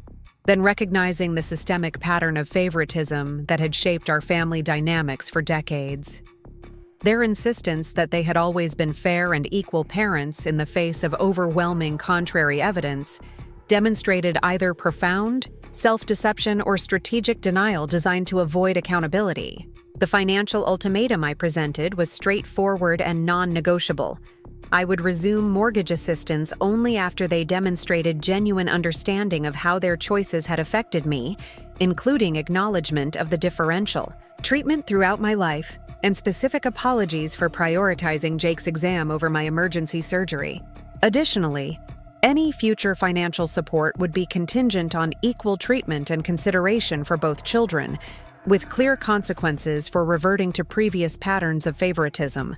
than recognizing the systemic pattern of favoritism that had shaped our family dynamics for decades. Their insistence that they had always been fair and equal parents in the face of overwhelming contrary evidence demonstrated either profound self-deception or strategic denial designed to avoid accountability. The financial ultimatum I presented was straightforward and non-negotiable. I would resume mortgage assistance only after they demonstrated genuine understanding of how their choices had affected me, including acknowledgement of the differential treatment throughout my life, and specific apologies for prioritizing Jake's exam over my emergency surgery. Additionally, any future financial support would be contingent on equal treatment and consideration for both children, with clear consequences for reverting to previous patterns of favoritism.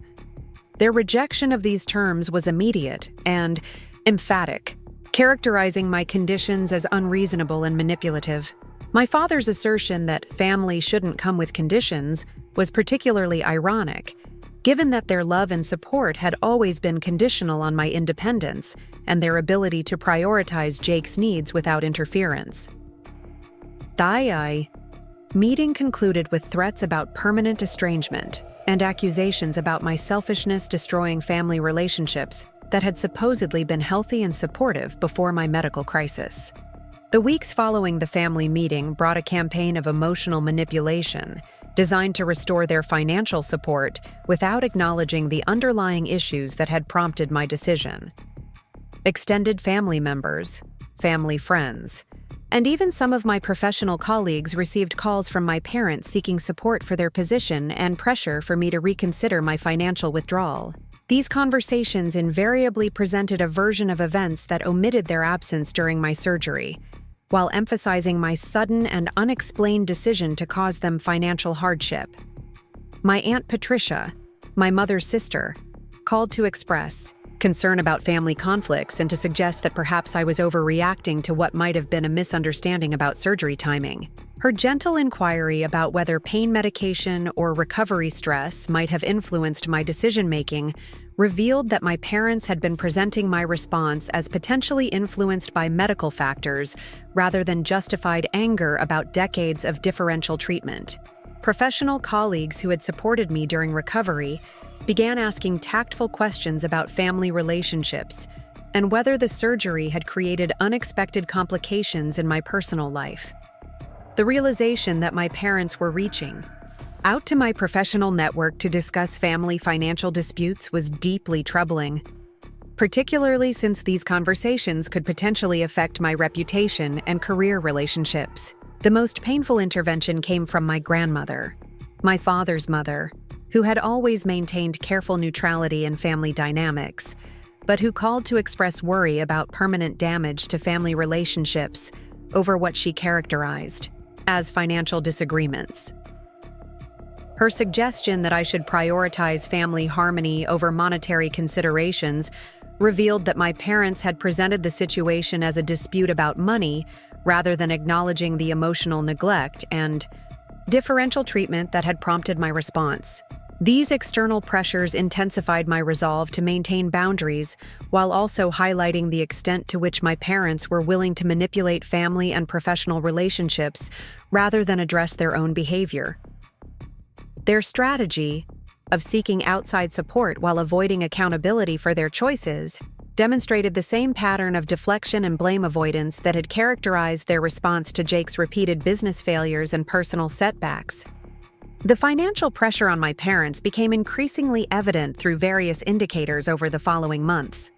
Their rejection of these terms was immediate and emphatic, characterizing my conditions as unreasonable and manipulative. My father's assertion that family shouldn't come with conditions was particularly ironic, given that their love and support had always been conditional on my independence and their ability to prioritize Jake's needs without interference. The meeting concluded with threats about permanent estrangement and accusations about my selfishness destroying family relationships that had supposedly been healthy and supportive before my medical crisis. The weeks following the family meeting brought a campaign of emotional manipulation designed to restore their financial support without acknowledging the underlying issues that had prompted my decision. Extended family members, family friends, and even some of my professional colleagues received calls from my parents seeking support for their position and pressure for me to reconsider my financial withdrawal. These conversations invariably presented a version of events that omitted their absence during my surgery, while emphasizing my sudden and unexplained decision to cause them financial hardship. My Aunt Patricia, my mother's sister, called to express concern about family conflicts and to suggest that perhaps I was overreacting to what might have been a misunderstanding about surgery timing. Her gentle inquiry about whether pain medication or recovery stress might have influenced my decision-making revealed that my parents had been presenting my response as potentially influenced by medical factors rather than justified anger about decades of differential treatment. Professional colleagues who had supported me during recovery began asking tactful questions about family relationships and whether the surgery had created unexpected complications in my personal life. The realization that my parents were reaching out to my professional network to discuss family financial disputes was deeply troubling, particularly since these conversations could potentially affect my reputation and career relationships. The most painful intervention came from my grandmother, my father's mother, who had always maintained careful neutrality in family dynamics, but who called to express worry about permanent damage to family relationships over what she characterized as financial disagreements. Her suggestion that I should prioritize family harmony over monetary considerations revealed that my parents had presented the situation as a dispute about money rather than acknowledging the emotional neglect and differential treatment that had prompted my response. These external pressures intensified my resolve to maintain boundaries while also highlighting the extent to which my parents were willing to manipulate family and professional relationships rather than address their own behavior. Their strategy of seeking outside support while avoiding accountability for their choices demonstrated the same pattern of deflection and blame avoidance that had characterized their response to Jake's repeated business failures and personal setbacks. The financial pressure on my parents became increasingly evident through various indicators over the following months.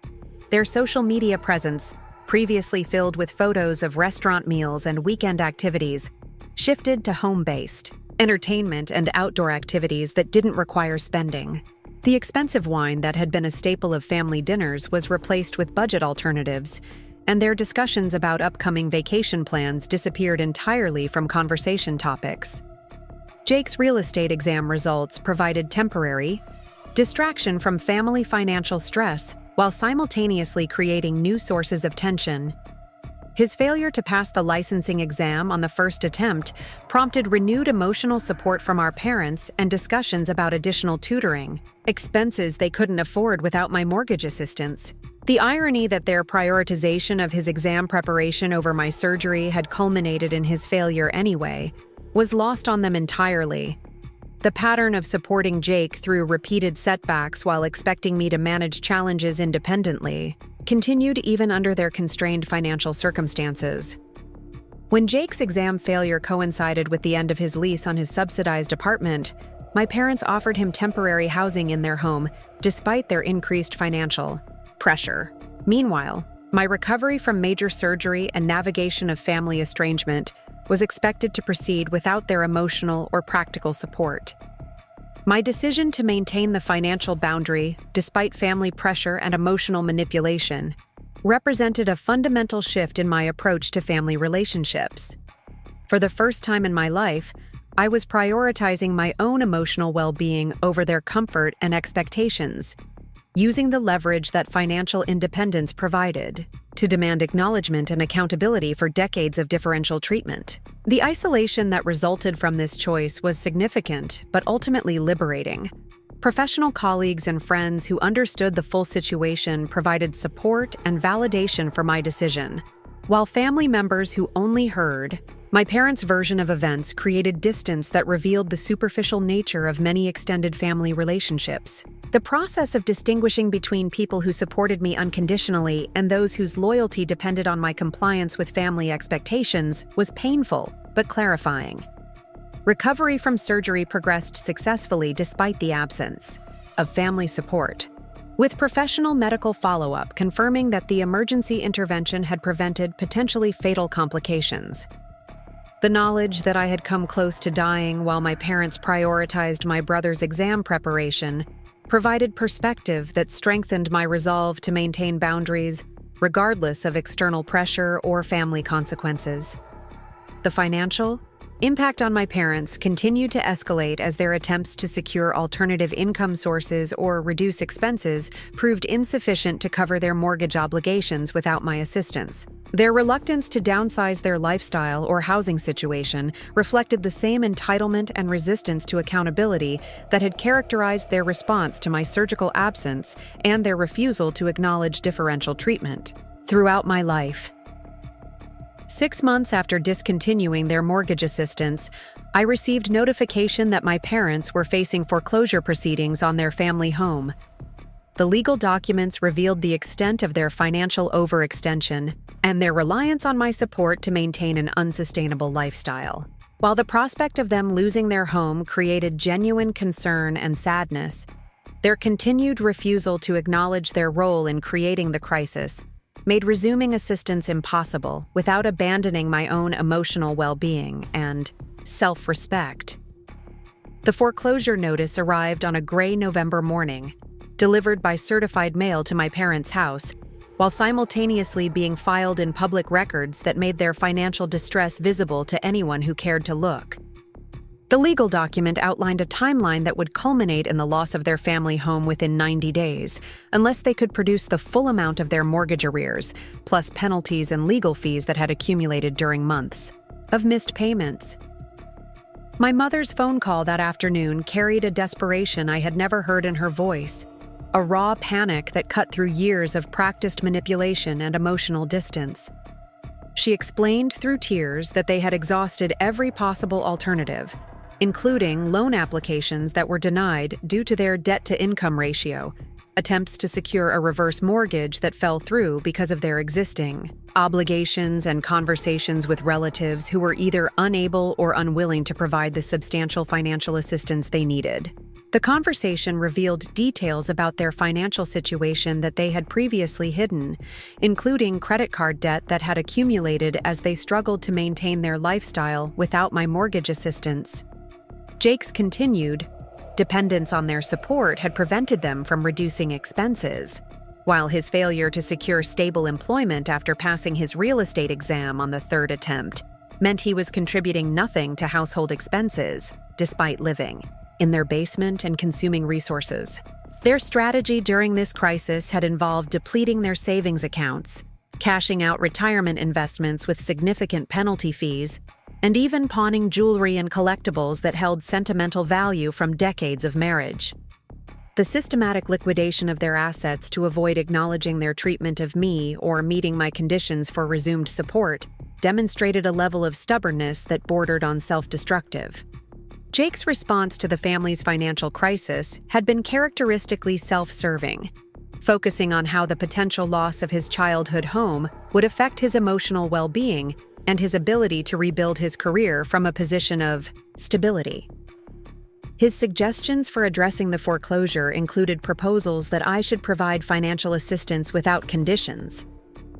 Their social media presence, previously filled with photos of restaurant meals and weekend activities, shifted to home-based entertainment and outdoor activities that didn't require spending. The expensive wine that had been a staple of family dinners was replaced with budget alternatives, and their discussions about upcoming vacation plans disappeared entirely from conversation topics. Jake's real estate exam results provided temporary distraction from family financial stress while simultaneously creating new sources of tension. His failure to pass the licensing exam on the first attempt prompted renewed emotional support from our parents and discussions about additional tutoring, expenses they couldn't afford without my mortgage assistance. The irony that their prioritization of his exam preparation over my surgery had culminated in his failure anyway was lost on them entirely. The pattern of supporting Jake through repeated setbacks while expecting me to manage challenges independently continued even under their constrained financial circumstances. When Jake's exam failure coincided with the end of his lease on his subsidized apartment, my parents offered him temporary housing in their home despite their increased financial pressure. Meanwhile, my recovery from major surgery and navigation of family estrangement was expected to proceed without their emotional or practical support. My decision to maintain the financial boundary, despite family pressure and emotional manipulation, represented a fundamental shift in my approach to family relationships. For the first time in my life, I was prioritizing my own emotional well-being over their comfort and expectations, using the leverage that financial independence provided to demand acknowledgement and accountability for decades of differential treatment. The isolation that resulted from this choice was significant, but ultimately liberating. Professional colleagues and friends who understood the full situation provided support and validation for my decision, while family members who only heard my parents' version of events created distance that revealed the superficial nature of many extended family relationships. The process of distinguishing between people who supported me unconditionally and those whose loyalty depended on my compliance with family expectations was painful, but clarifying. Recovery from surgery progressed successfully despite the absence of family support, with professional medical follow-up confirming that the emergency intervention had prevented potentially fatal complications. The knowledge that I had come close to dying while my parents prioritized my brother's exam preparation provided perspective that strengthened my resolve to maintain boundaries regardless of external pressure or family consequences. The financial impact on my parents continued to escalate as their attempts to secure alternative income sources or reduce expenses proved insufficient to cover their mortgage obligations without my assistance. Their reluctance to downsize their lifestyle or housing situation reflected the same entitlement and resistance to accountability that had characterized their response to my surgical absence and their refusal to acknowledge differential treatment. Throughout my life, 6 months after discontinuing their mortgage assistance, I received notification that my parents were facing foreclosure proceedings on their family home. The legal documents revealed the extent of their financial overextension and their reliance on my support to maintain an unsustainable lifestyle. While the prospect of them losing their home created genuine concern and sadness, their continued refusal to acknowledge their role in creating the crisis made resuming assistance impossible without abandoning my own emotional well-being and self-respect. The foreclosure notice arrived on a gray November morning, delivered by certified mail to my parents' house, while simultaneously being filed in public records that made their financial distress visible to anyone who cared to look. The legal document outlined a timeline that would culminate in the loss of their family home within 90 days, unless they could produce the full amount of their mortgage arrears, plus penalties and legal fees that had accumulated during months of missed payments. My mother's phone call that afternoon carried a desperation I had never heard in her voice, a raw panic that cut through years of practiced manipulation and emotional distance. She explained through tears that they had exhausted every possible alternative, including loan applications that were denied due to their debt-to-income ratio, attempts to secure a reverse mortgage that fell through because of their existing obligations, and conversations with relatives who were either unable or unwilling to provide the substantial financial assistance they needed. The conversation revealed details about their financial situation that they had previously hidden, including credit card debt that had accumulated as they struggled to maintain their lifestyle without my mortgage assistance. Jake's continued dependence on their support had prevented them from reducing expenses, while his failure to secure stable employment after passing his real estate exam on the third attempt meant he was contributing nothing to household expenses, despite living in their basement and consuming resources. Their strategy during this crisis had involved depleting their savings accounts, cashing out retirement investments with significant penalty fees, and even pawning jewelry and collectibles that held sentimental value from decades of marriage. The systematic liquidation of their assets to avoid acknowledging their treatment of me or meeting my conditions for resumed support demonstrated a level of stubbornness that bordered on self-destructive. Jake's response to the family's financial crisis had been characteristically self-serving, focusing on how the potential loss of his childhood home would affect his emotional well-being and his ability to rebuild his career from a position of stability. His suggestions for addressing the foreclosure included proposals that I should provide financial assistance without conditions,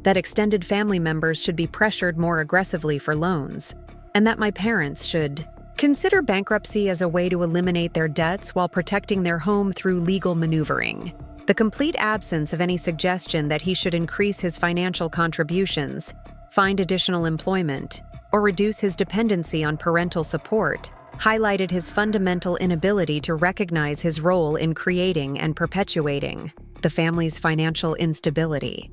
that extended family members should be pressured more aggressively for loans, and that my parents should consider bankruptcy as a way to eliminate their debts while protecting their home through legal maneuvering. The complete absence of any suggestion that he should increase his financial contributions, find additional employment, or reduce his dependency on parental support highlighted his fundamental inability to recognize his role in creating and perpetuating the family's financial instability.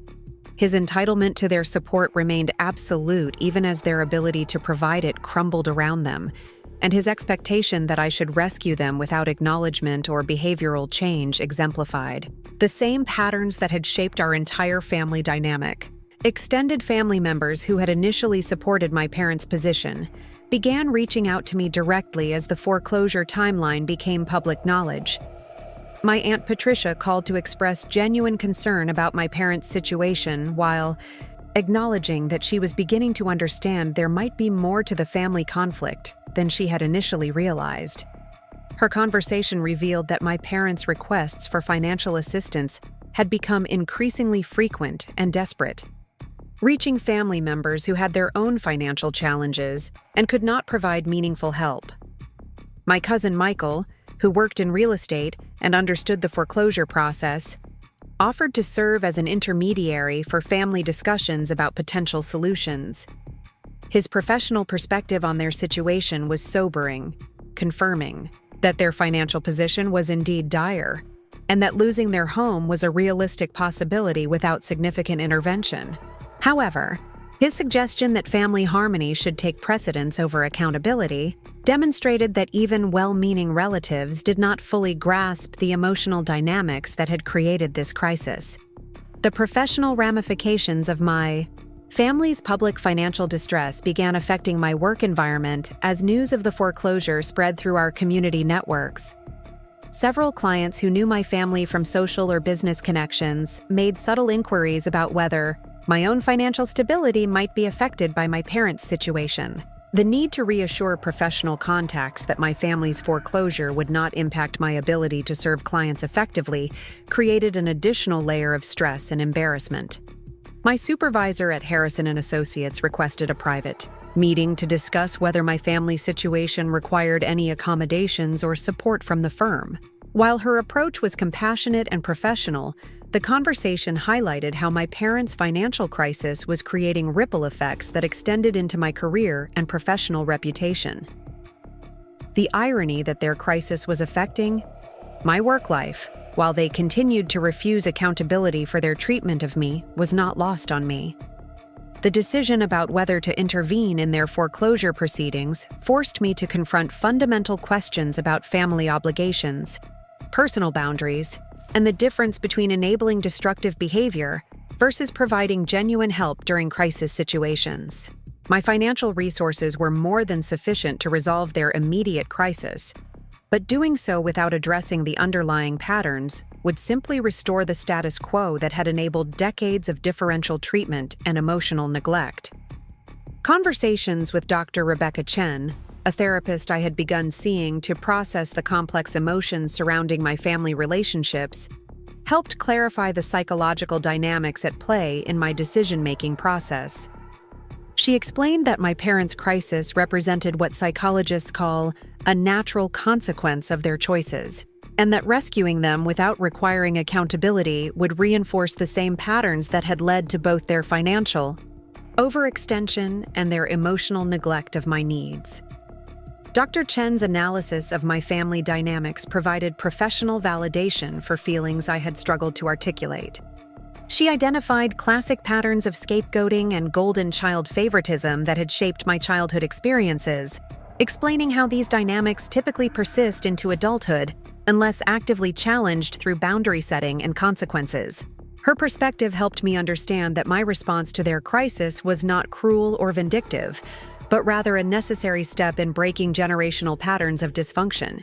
His entitlement to their support remained absolute even as their ability to provide it crumbled around them, and his expectation that I should rescue them without acknowledgement or behavioral change exemplified the same patterns that had shaped our entire family dynamic. Extended family members who had initially supported my parents' position began reaching out to me directly as the foreclosure timeline became public knowledge. My Aunt Patricia called to express genuine concern about my parents' situation while acknowledging that she was beginning to understand there might be more to the family conflict than she had initially realized. Her conversation revealed that my parents' requests for financial assistance had become increasingly frequent and desperate, reaching family members who had their own financial challenges and could not provide meaningful help. My cousin Michael, who worked in real estate and understood the foreclosure process, offered to serve as an intermediary for family discussions about potential solutions. His professional perspective on their situation was sobering, confirming that their financial position was indeed dire, and that losing their home was a realistic possibility without significant intervention. However, his suggestion that family harmony should take precedence over accountability demonstrated that even well-meaning relatives did not fully grasp the emotional dynamics that had created this crisis. The professional ramifications of my family's public financial distress began affecting my work environment as news of the foreclosure spread through our community networks. Several clients who knew my family from social or business connections made subtle inquiries about whether my own financial stability might be affected by my parents' situation. The need to reassure professional contacts that my family's foreclosure would not impact my ability to serve clients effectively created an additional layer of stress and embarrassment. My supervisor at Harrison & Associates requested a private meeting to discuss whether my family situation required any accommodations or support from the firm. While her approach was compassionate and professional, the conversation highlighted how my parents' financial crisis was creating ripple effects that extended into my career and professional reputation. The irony that their crisis was affecting my work life, while they continued to refuse accountability for their treatment of me, was not lost on me. The decision about whether to intervene in their foreclosure proceedings forced me to confront fundamental questions about family obligations, personal boundaries, and the difference between enabling destructive behavior versus providing genuine help during crisis situations. My financial resources were more than sufficient to resolve their immediate crisis, but doing so without addressing the underlying patterns would simply restore the status quo that had enabled decades of differential treatment and emotional neglect. Conversations with Dr. Rebecca Chen, a therapist I had begun seeing to process the complex emotions surrounding my family relationships, helped clarify the psychological dynamics at play in my decision-making process. She explained that my parents' crisis represented what psychologists call a natural consequence of their choices, and that rescuing them without requiring accountability would reinforce the same patterns that had led to both their financial overextension and their emotional neglect of my needs. Dr. Chen's analysis of my family dynamics provided professional validation for feelings I had struggled to articulate. She identified classic patterns of scapegoating and golden child favoritism that had shaped my childhood experiences, explaining how these dynamics typically persist into adulthood unless actively challenged through boundary setting and consequences. Her perspective helped me understand that my response to their crisis was not cruel or vindictive, but rather a necessary step in breaking generational patterns of dysfunction.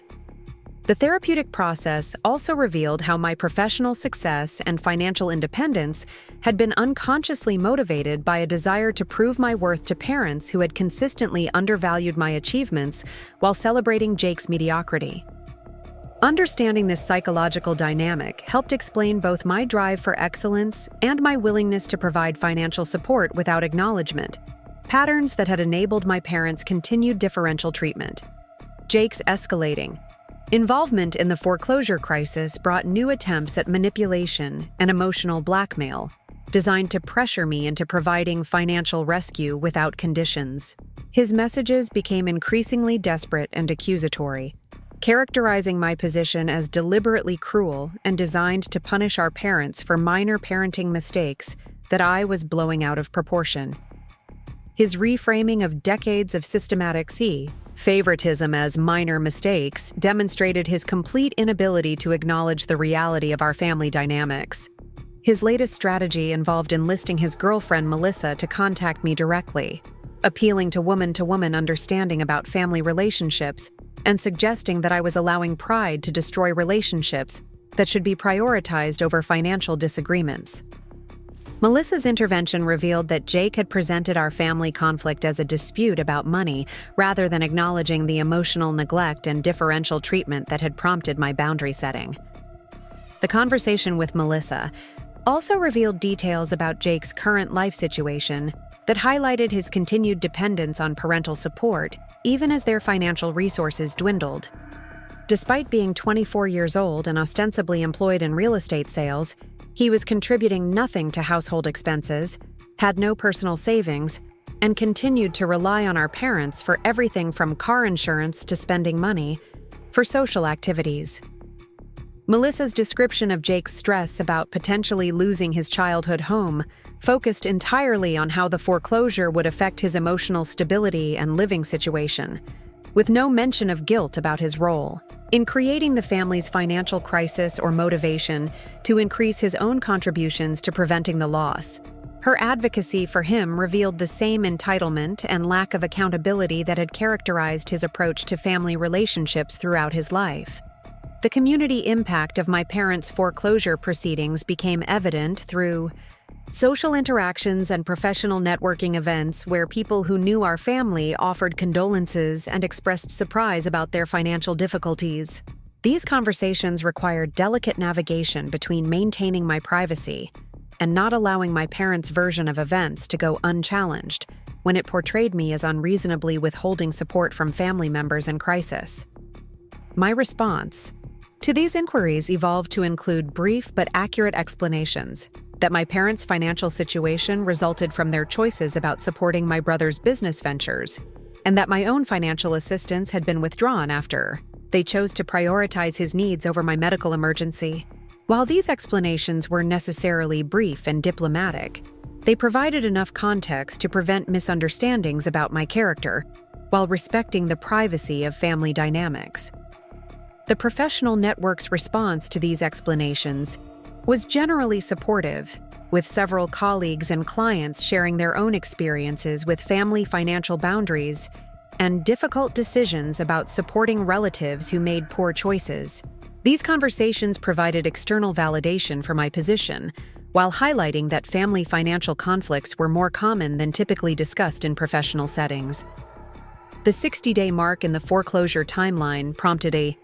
The therapeutic process also revealed how my professional success and financial independence had been unconsciously motivated by a desire to prove my worth to parents who had consistently undervalued my achievements while celebrating Jake's mediocrity. Understanding this psychological dynamic helped explain both my drive for excellence and my willingness to provide financial support without acknowledgement, patterns that had enabled my parents' continued differential treatment. Jake's escalating involvement in the foreclosure crisis brought new attempts at manipulation and emotional blackmail, designed to pressure me into providing financial rescue without conditions. His messages became increasingly desperate and accusatory, characterizing my position as deliberately cruel and designed to punish our parents for minor parenting mistakes that I was blowing out of proportion. His reframing of decades of systematic favoritism as minor mistakes demonstrated his complete inability to acknowledge the reality of our family dynamics. His latest strategy involved enlisting his girlfriend Melissa to contact me directly, appealing to woman understanding about family relationships and suggesting that I was allowing pride to destroy relationships that should be prioritized over financial disagreements. Melissa's intervention revealed that Jake had presented our family conflict as a dispute about money rather than acknowledging the emotional neglect and differential treatment that had prompted my boundary setting. The conversation with Melissa also revealed details about Jake's current life situation that highlighted his continued dependence on parental support, even as their financial resources dwindled. Despite being 24 years old and ostensibly employed in real estate sales, he was contributing nothing to household expenses, had no personal savings, and continued to rely on our parents for everything from car insurance to spending money for social activities. Melissa's description of Jake's stress about potentially losing his childhood home focused entirely on how the foreclosure would affect his emotional stability and living situation, with no mention of guilt about his role in creating the family's financial crisis or motivation to increase his own contributions to preventing the loss. Her advocacy for him revealed the same entitlement and lack of accountability that had characterized his approach to family relationships throughout his life. The community impact of my parents' foreclosure proceedings became evident through social interactions and professional networking events where people who knew our family offered condolences and expressed surprise about their financial difficulties. These conversations required delicate navigation between maintaining my privacy and not allowing my parents' version of events to go unchallenged when it portrayed me as unreasonably withholding support from family members in crisis. My response to these inquiries evolved to include brief but accurate explanations that my parents' financial situation resulted from their choices about supporting my brother's business ventures, and that my own financial assistance had been withdrawn after they chose to prioritize his needs over my medical emergency. While these explanations were necessarily brief and diplomatic, they provided enough context to prevent misunderstandings about my character while respecting the privacy of family dynamics. The professional network's response to these explanations was generally supportive, with several colleagues and clients sharing their own experiences with family financial boundaries and difficult decisions about supporting relatives who made poor choices. These conversations provided external validation for my position, while highlighting that family financial conflicts were more common than typically discussed in professional settings. The 60-day mark in the foreclosure timeline prompted a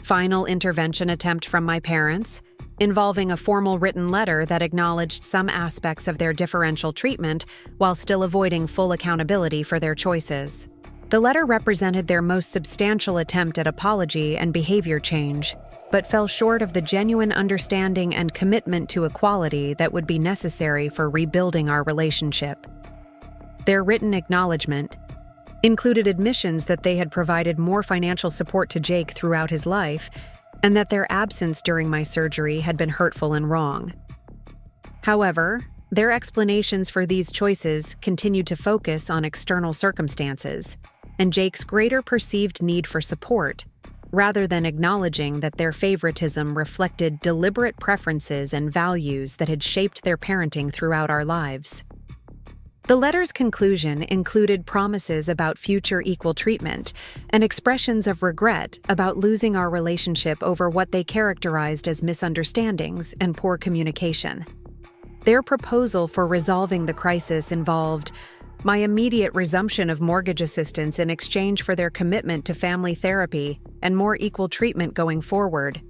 final intervention attempt from my parents, involving a formal written letter that acknowledged some aspects of their differential treatment while still avoiding full accountability for their choices. The letter represented their most substantial attempt at apology and behavior change, but fell short of the genuine understanding and commitment to equality that would be necessary for rebuilding our relationship. Their written acknowledgement included admissions that they had provided more financial support to Jake throughout his life, and that their absence during my surgery had been hurtful and wrong. However, their explanations for these choices continued to focus on external circumstances and Jake's greater perceived need for support, rather than acknowledging that their favoritism reflected deliberate preferences and values that had shaped their parenting throughout our lives. The letter's conclusion included promises about future equal treatment and expressions of regret about losing our relationship over what they characterized as misunderstandings and poor communication. Their proposal for resolving the crisis involved my immediate resumption of mortgage assistance in exchange for their commitment to family therapy and more equal treatment going forward,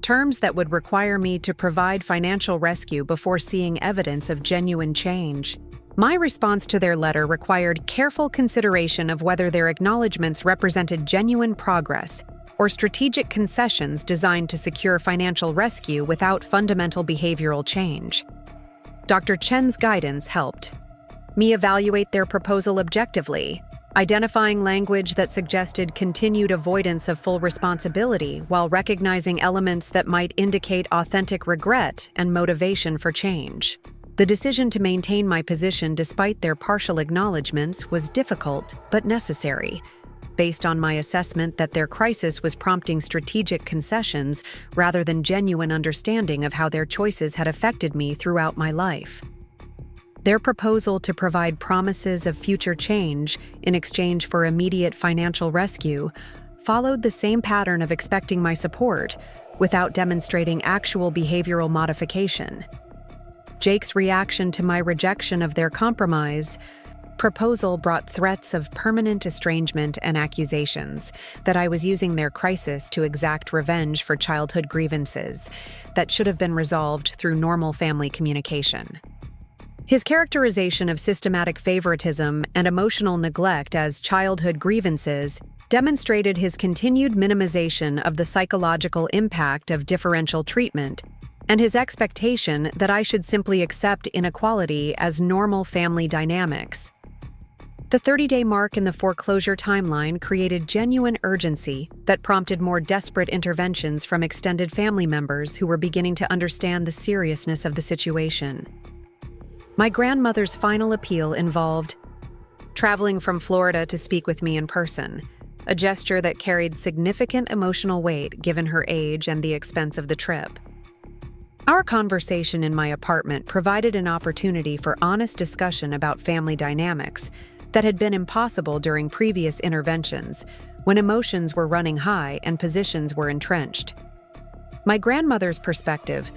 terms that would require me to provide financial rescue before seeing evidence of genuine change. My response to their letter required careful consideration of whether their acknowledgments represented genuine progress or strategic concessions designed to secure financial rescue without fundamental behavioral change. Dr. Chen's guidance helped me evaluate their proposal objectively identifying language that suggested continued avoidance of full responsibility while recognizing elements that might indicate authentic regret and motivation for change. The decision to maintain my position despite their partial acknowledgments was difficult but necessary, based on my assessment that their crisis was prompting strategic concessions rather than genuine understanding of how their choices had affected me throughout my life. Their proposal to provide promises of future change in exchange for immediate financial rescue followed the same pattern of expecting my support without demonstrating actual behavioral modification. Jake's reaction to my rejection of their compromise proposal brought threats of permanent estrangement and accusations that I was using their crisis to exact revenge for childhood grievances that should have been resolved through normal family communication. His characterization of systematic favoritism and emotional neglect as childhood grievances demonstrated his continued minimization of the psychological impact of differential treatment and his expectation that I should simply accept inequality as normal family dynamics. The 30-day mark in the foreclosure timeline created genuine urgency that prompted more desperate interventions from extended family members who were beginning to understand the seriousness of the situation. My grandmother's final appeal involved traveling from Florida to speak with me in person, a gesture that carried significant emotional weight given her age and the expense of the trip. Our conversation in my apartment provided an opportunity for honest discussion about family dynamics that had been impossible during previous interventions, when emotions were running high and positions were entrenched. My grandmother's perspective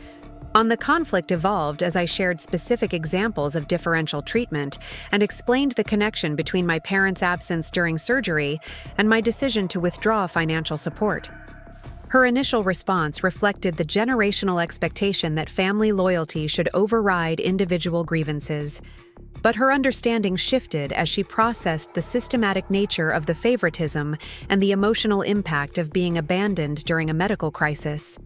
on the conflict evolved as I shared specific examples of differential treatment and explained the connection between my parents' absence during surgery and my decision to withdraw financial support. Her initial response reflected the generational expectation that family loyalty should override individual grievances, but her understanding shifted as she processed the systematic nature of the favoritism and the emotional impact of being abandoned during a medical crisis.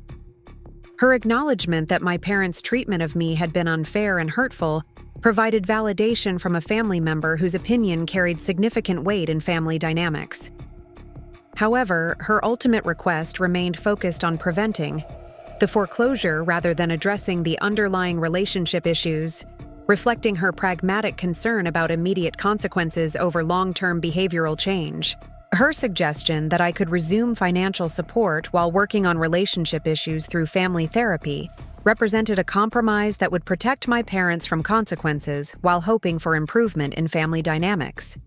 Her acknowledgement that my parents' treatment of me had been unfair and hurtful provided validation from a family member whose opinion carried significant weight in family dynamics. However, her ultimate request remained focused on preventing the foreclosure rather than addressing the underlying relationship issues, reflecting her pragmatic concern about immediate consequences over long-term behavioral change. Her suggestion that I could resume financial support while working on relationship issues through family therapy represented a compromise that would protect my parents from consequences while hoping for improvement in family dynamics.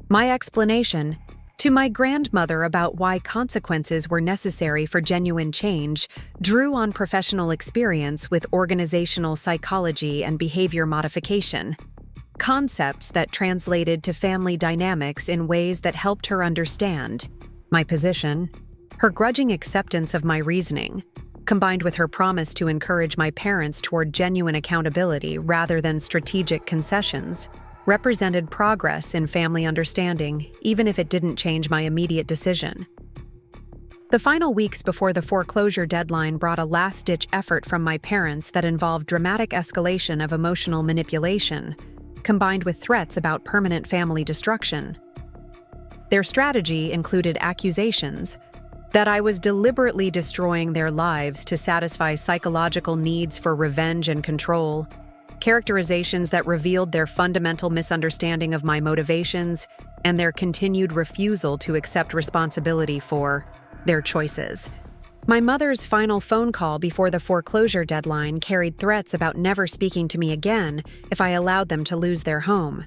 My explanation to my grandmother about why consequences were necessary for genuine change drew on professional experience with organizational psychology and behavior modification, concepts that translated to family dynamics in ways that helped her understand my position. Her grudging acceptance of my reasoning, combined with her promise to encourage my parents toward genuine accountability rather than strategic concessions, represented progress in family understanding, even if it didn't change my immediate decision. The final weeks before the foreclosure deadline brought a last-ditch effort from my parents that involved dramatic escalation of emotional manipulation, combined with threats about permanent family destruction. Their strategy included accusations that I was deliberately destroying their lives to satisfy psychological needs for revenge and control, characterizations that revealed their fundamental misunderstanding of my motivations and their continued refusal to accept responsibility for their choices. My mother's final phone call before the foreclosure deadline carried threats about never speaking to me again if I allowed them to lose their home,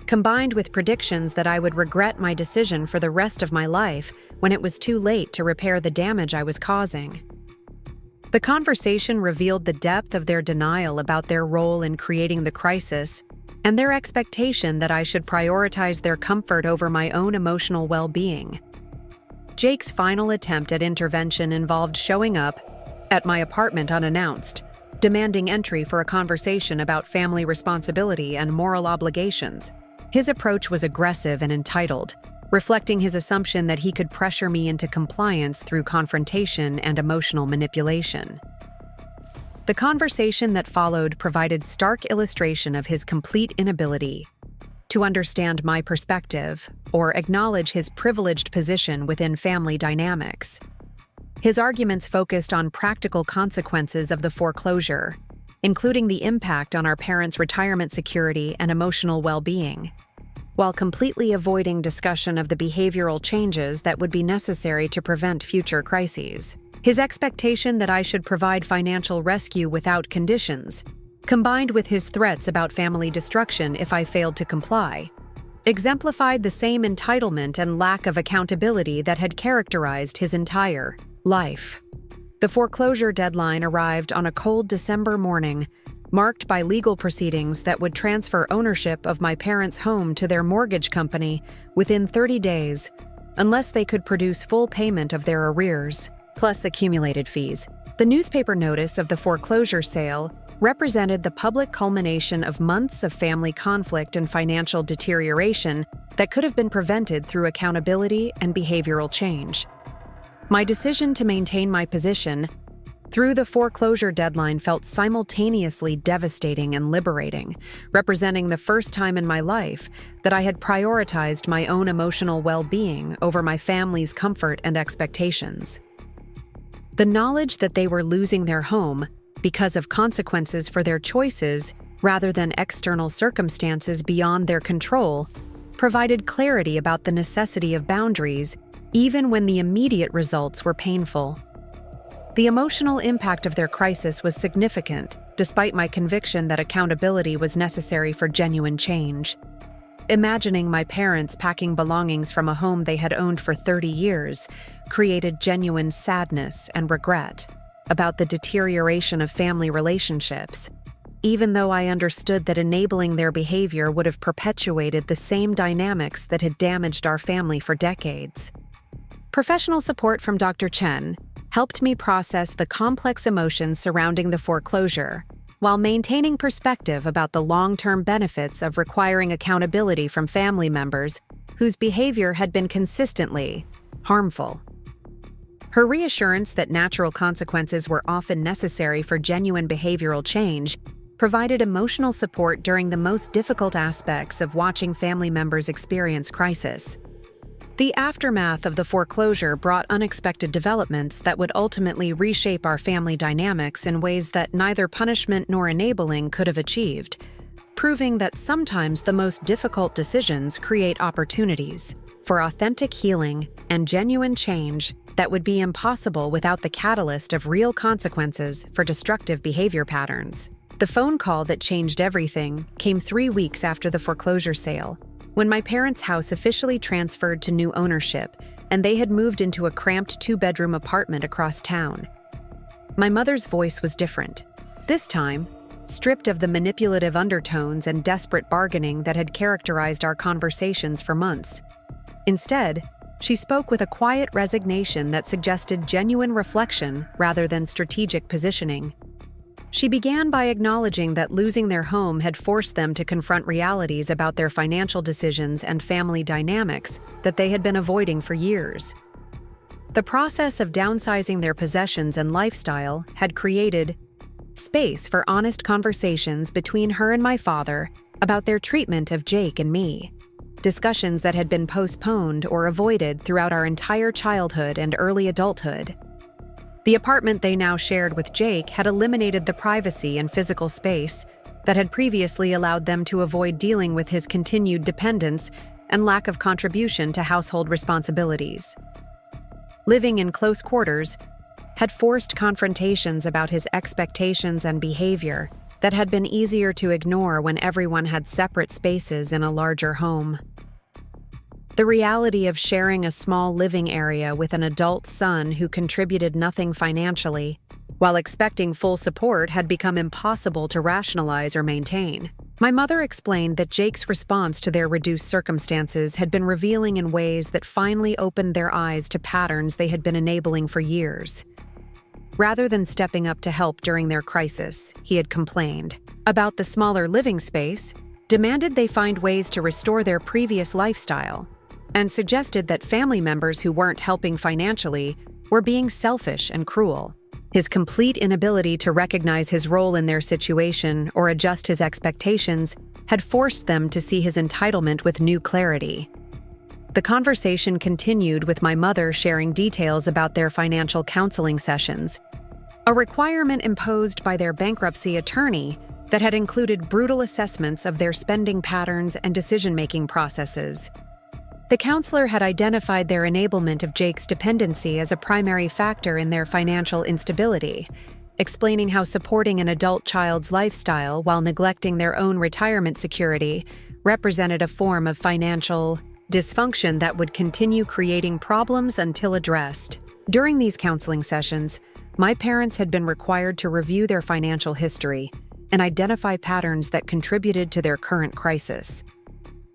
combined with predictions that I would regret my decision for the rest of my life when it was too late to repair the damage I was causing. The conversation revealed the depth of their denial about their role in creating the crisis and their expectation that I should prioritize their comfort over my own emotional well-being. Jake's final attempt at intervention involved showing up at my apartment unannounced, demanding entry for a conversation about family responsibility and moral obligations. His approach was aggressive and entitled, reflecting his assumption that he could pressure me into compliance through confrontation and emotional manipulation. The conversation that followed provided stark illustration of his complete inability to understand my perspective or acknowledge his privileged position within family dynamics. His arguments focused on practical consequences of the foreclosure, including the impact on our parents' retirement security and emotional well-being, while completely avoiding discussion of the behavioral changes that would be necessary to prevent future crises. His expectation that I should provide financial rescue without conditions, combined with his threats about family destruction if I failed to comply, exemplified the same entitlement and lack of accountability that had characterized his entire life. The foreclosure deadline arrived on a cold December morning, marked by legal proceedings that would transfer ownership of my parents' home to their mortgage company within 30 days, unless they could produce full payment of their arrears, plus accumulated fees. The newspaper notice of the foreclosure sale represented the public culmination of months of family conflict and financial deterioration that could have been prevented through accountability and behavioral change. My decision to maintain my position through the foreclosure deadline felt simultaneously devastating and liberating, representing the first time in my life that I had prioritized my own emotional well-being over my family's comfort and expectations. The knowledge that they were losing their home because of consequences for their choices rather than external circumstances beyond their control provided clarity about the necessity of boundaries, even when the immediate results were painful. The emotional impact of their crisis was significant, despite my conviction that accountability was necessary for genuine change. Imagining my parents packing belongings from a home they had owned for 30 years created genuine sadness and regret about the deterioration of family relationships, even though I understood that enabling their behavior would have perpetuated the same dynamics that had damaged our family for decades. Professional support from Dr. Chen helped me process the complex emotions surrounding the foreclosure, while maintaining perspective about the long-term benefits of requiring accountability from family members whose behavior had been consistently harmful. Her reassurance that natural consequences were often necessary for genuine behavioral change provided emotional support during the most difficult aspects of watching family members experience crisis. The aftermath of the foreclosure brought unexpected developments that would ultimately reshape our family dynamics in ways that neither punishment nor enabling could have achieved, proving that sometimes the most difficult decisions create opportunities for authentic healing and genuine change that would be impossible without the catalyst of real consequences for destructive behavior patterns. The phone call that changed everything came 3 weeks after the foreclosure sale, when my parents' house officially transferred to new ownership and they had moved into a cramped 2-bedroom apartment across town. My mother's voice was different. This time, stripped of the manipulative undertones and desperate bargaining that had characterized our conversations for months. Instead, she spoke with a quiet resignation that suggested genuine reflection rather than strategic positioning. She began by acknowledging that losing their home had forced them to confront realities about their financial decisions and family dynamics that they had been avoiding for years. The process of downsizing their possessions and lifestyle had created space for honest conversations between her and my father about their treatment of Jake and me, discussions that had been postponed or avoided throughout our entire childhood and early adulthood. The apartment they now shared with Jake had eliminated the privacy and physical space that had previously allowed them to avoid dealing with his continued dependence and lack of contribution to household responsibilities. Living in close quarters had forced confrontations about his expectations and behavior that had been easier to ignore when everyone had separate spaces in a larger home. The reality of sharing a small living area with an adult son who contributed nothing financially, while expecting full support, had become impossible to rationalize or maintain. My mother explained that Jake's response to their reduced circumstances had been revealing in ways that finally opened their eyes to patterns they had been enabling for years. Rather than stepping up to help during their crisis, he had complained about the smaller living space, demanded they find ways to restore their previous lifestyle, and suggested that family members who weren't helping financially were being selfish and cruel. His complete inability to recognize his role in their situation or adjust his expectations had forced them to see his entitlement with new clarity. The conversation continued with my mother sharing details about their financial counseling sessions, a requirement imposed by their bankruptcy attorney that had included brutal assessments of their spending patterns and decision-making processes. The counselor had identified their enablement of Jake's dependency as a primary factor in their financial instability, explaining how supporting an adult child's lifestyle while neglecting their own retirement security represented a form of financial dysfunction that would continue creating problems until addressed. During these counseling sessions, my parents had been required to review their financial history and identify patterns that contributed to their current crisis.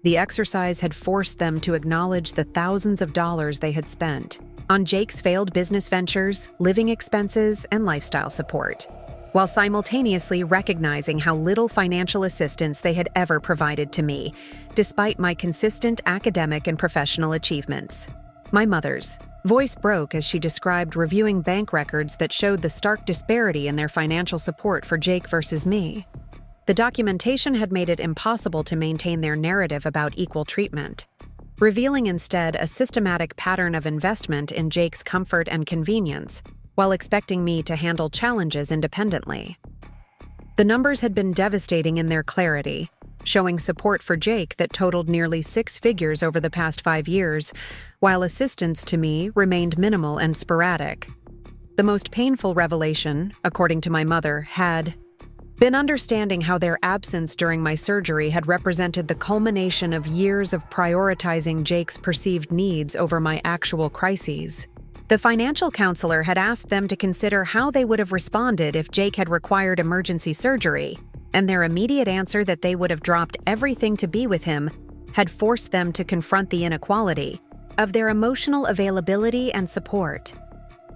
The exercise had forced them to acknowledge the thousands of dollars they had spent on Jake's failed business ventures, living expenses, and lifestyle support, while simultaneously recognizing how little financial assistance they had ever provided to me, despite my consistent academic and professional achievements. My mother's voice broke as she described reviewing bank records that showed the stark disparity in their financial support for Jake versus me. The documentation had made it impossible to maintain their narrative about equal treatment, revealing instead a systematic pattern of investment in Jake's comfort and convenience, while expecting me to handle challenges independently. The numbers had been devastating in their clarity, showing support for Jake that totaled nearly 6 figures over the past 5 years, while assistance to me remained minimal and sporadic. The most painful revelation, according to my mother, had been understanding how their absence during my surgery had represented the culmination of years of prioritizing Jake's perceived needs over my actual crises. The financial counselor had asked them to consider how they would have responded if Jake had required emergency surgery, and their immediate answer that they would have dropped everything to be with him had forced them to confront the inequality of their emotional availability and support.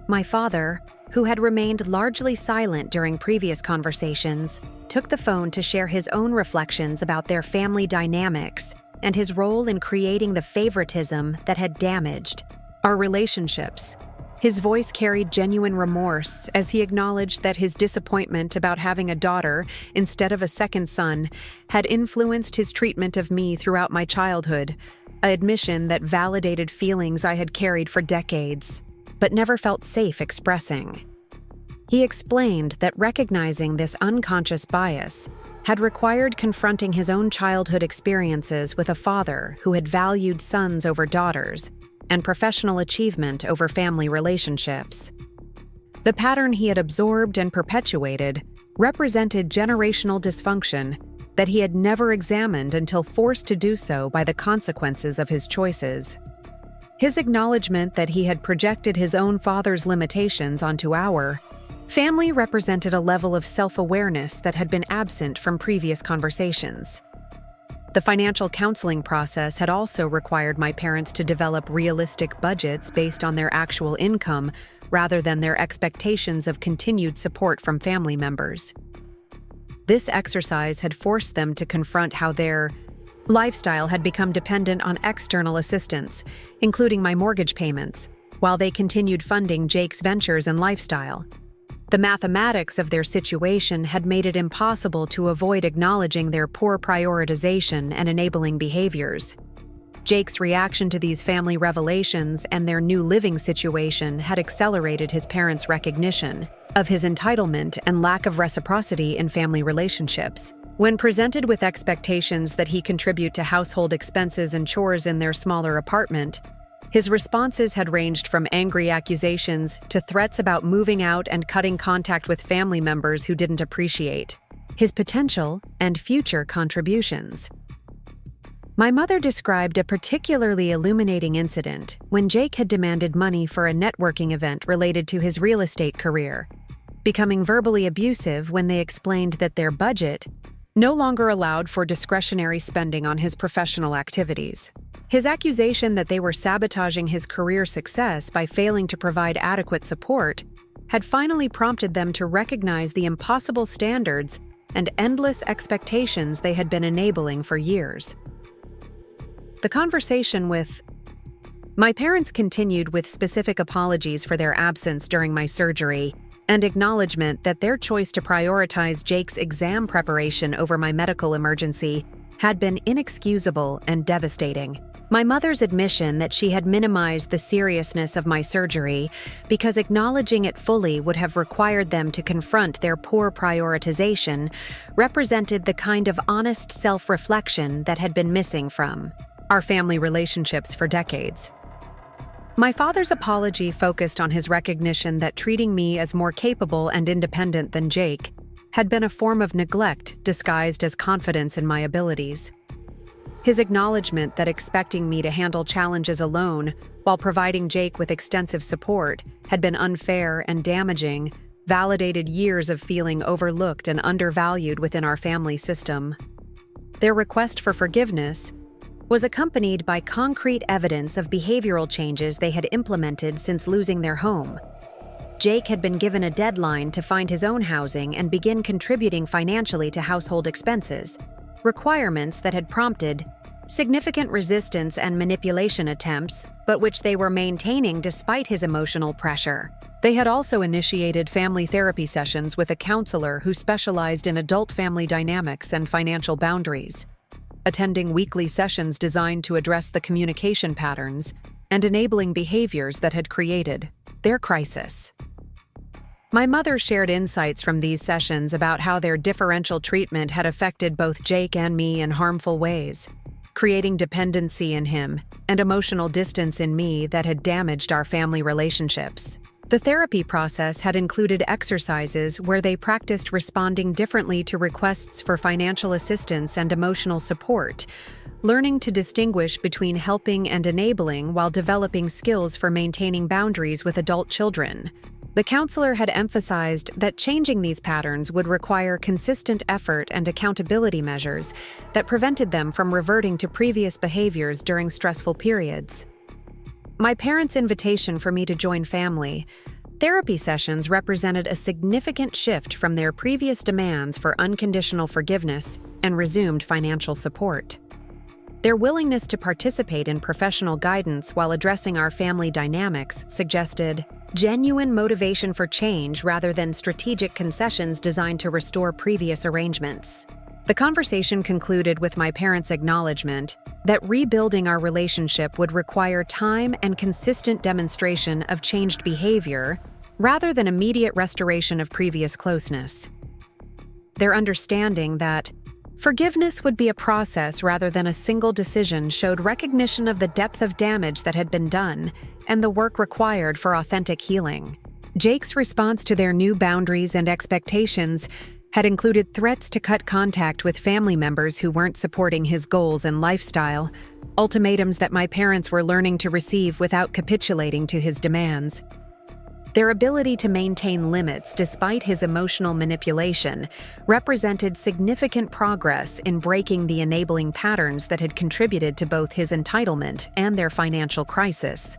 My father, who had remained largely silent during previous conversations, took the phone to share his own reflections about their family dynamics and his role in creating the favoritism that had damaged our relationships. His voice carried genuine remorse as he acknowledged that his disappointment about having a daughter instead of a second son had influenced his treatment of me throughout my childhood, an admission that validated feelings I had carried for decades, but never felt safe expressing. He explained that recognizing this unconscious bias had required confronting his own childhood experiences with a father who had valued sons over daughters and professional achievement over family relationships. The pattern he had absorbed and perpetuated represented generational dysfunction that he had never examined until forced to do so by the consequences of his choices. His acknowledgement that he had projected his own father's limitations onto our family represented a level of self-awareness that had been absent from previous conversations. The financial counseling process had also required my parents to develop realistic budgets based on their actual income rather than their expectations of continued support from family members. This exercise had forced them to confront how their lifestyle had become dependent on external assistance, including my mortgage payments, while they continued funding Jake's ventures and lifestyle. The mathematics of their situation had made it impossible to avoid acknowledging their poor prioritization and enabling behaviors. Jake's reaction to these family revelations and their new living situation had accelerated his parents' recognition of his entitlement and lack of reciprocity in family relationships. When presented with expectations that he contribute to household expenses and chores in their smaller apartment, his responses had ranged from angry accusations to threats about moving out and cutting contact with family members who didn't appreciate his potential and future contributions. My mother described a particularly illuminating incident when Jake had demanded money for a networking event related to his real estate career, becoming verbally abusive when they explained that their budget no longer allowed for discretionary spending on his professional activities. His accusation that they were sabotaging his career success by failing to provide adequate support had finally prompted them to recognize the impossible standards and endless expectations they had been enabling for years. The conversation with my parents continued with specific apologies for their absence during my surgery and acknowledgement that their choice to prioritize Jake's exam preparation over my medical emergency had been inexcusable and devastating. My mother's admission that she had minimized the seriousness of my surgery because acknowledging it fully would have required them to confront their poor prioritization represented the kind of honest self-reflection that had been missing from our family relationships for decades. My father's apology focused on his recognition that treating me as more capable and independent than Jake had been a form of neglect disguised as confidence in my abilities. His acknowledgement that expecting me to handle challenges alone while providing Jake with extensive support had been unfair and damaging validated years of feeling overlooked and undervalued within our family system. Their request for forgiveness was accompanied by concrete evidence of behavioral changes they had implemented since losing their home. Jake had been given a deadline to find his own housing and begin contributing financially to household expenses, requirements that had prompted significant resistance and manipulation attempts, but which they were maintaining despite his emotional pressure. They had also initiated family therapy sessions with a counselor who specialized in adult family dynamics and financial boundaries, attending weekly sessions designed to address the communication patterns and enabling behaviors that had created their crisis. My mother shared insights from these sessions about how their differential treatment had affected both Jake and me in harmful ways, creating dependency in him and emotional distance in me that had damaged our family relationships. The therapy process had included exercises where they practiced responding differently to requests for financial assistance and emotional support, learning to distinguish between helping and enabling while developing skills for maintaining boundaries with adult children. The counselor had emphasized that changing these patterns would require consistent effort and accountability measures that prevented them from reverting to previous behaviors during stressful periods. My parents' invitation for me to join family therapy sessions represented a significant shift from their previous demands for unconditional forgiveness and resumed financial support. Their willingness to participate in professional guidance while addressing our family dynamics suggested genuine motivation for change rather than strategic concessions designed to restore previous arrangements. The conversation concluded with my parents' acknowledgement that rebuilding our relationship would require time and consistent demonstration of changed behavior rather than immediate restoration of previous closeness. Their understanding that forgiveness would be a process rather than a single decision showed recognition of the depth of damage that had been done and the work required for authentic healing. Jake's response to their new boundaries and expectations had included threats to cut contact with family members who weren't supporting his goals and lifestyle, ultimatums that my parents were learning to receive without capitulating to his demands. Their ability to maintain limits despite his emotional manipulation represented significant progress in breaking the enabling patterns that had contributed to both his entitlement and their financial crisis.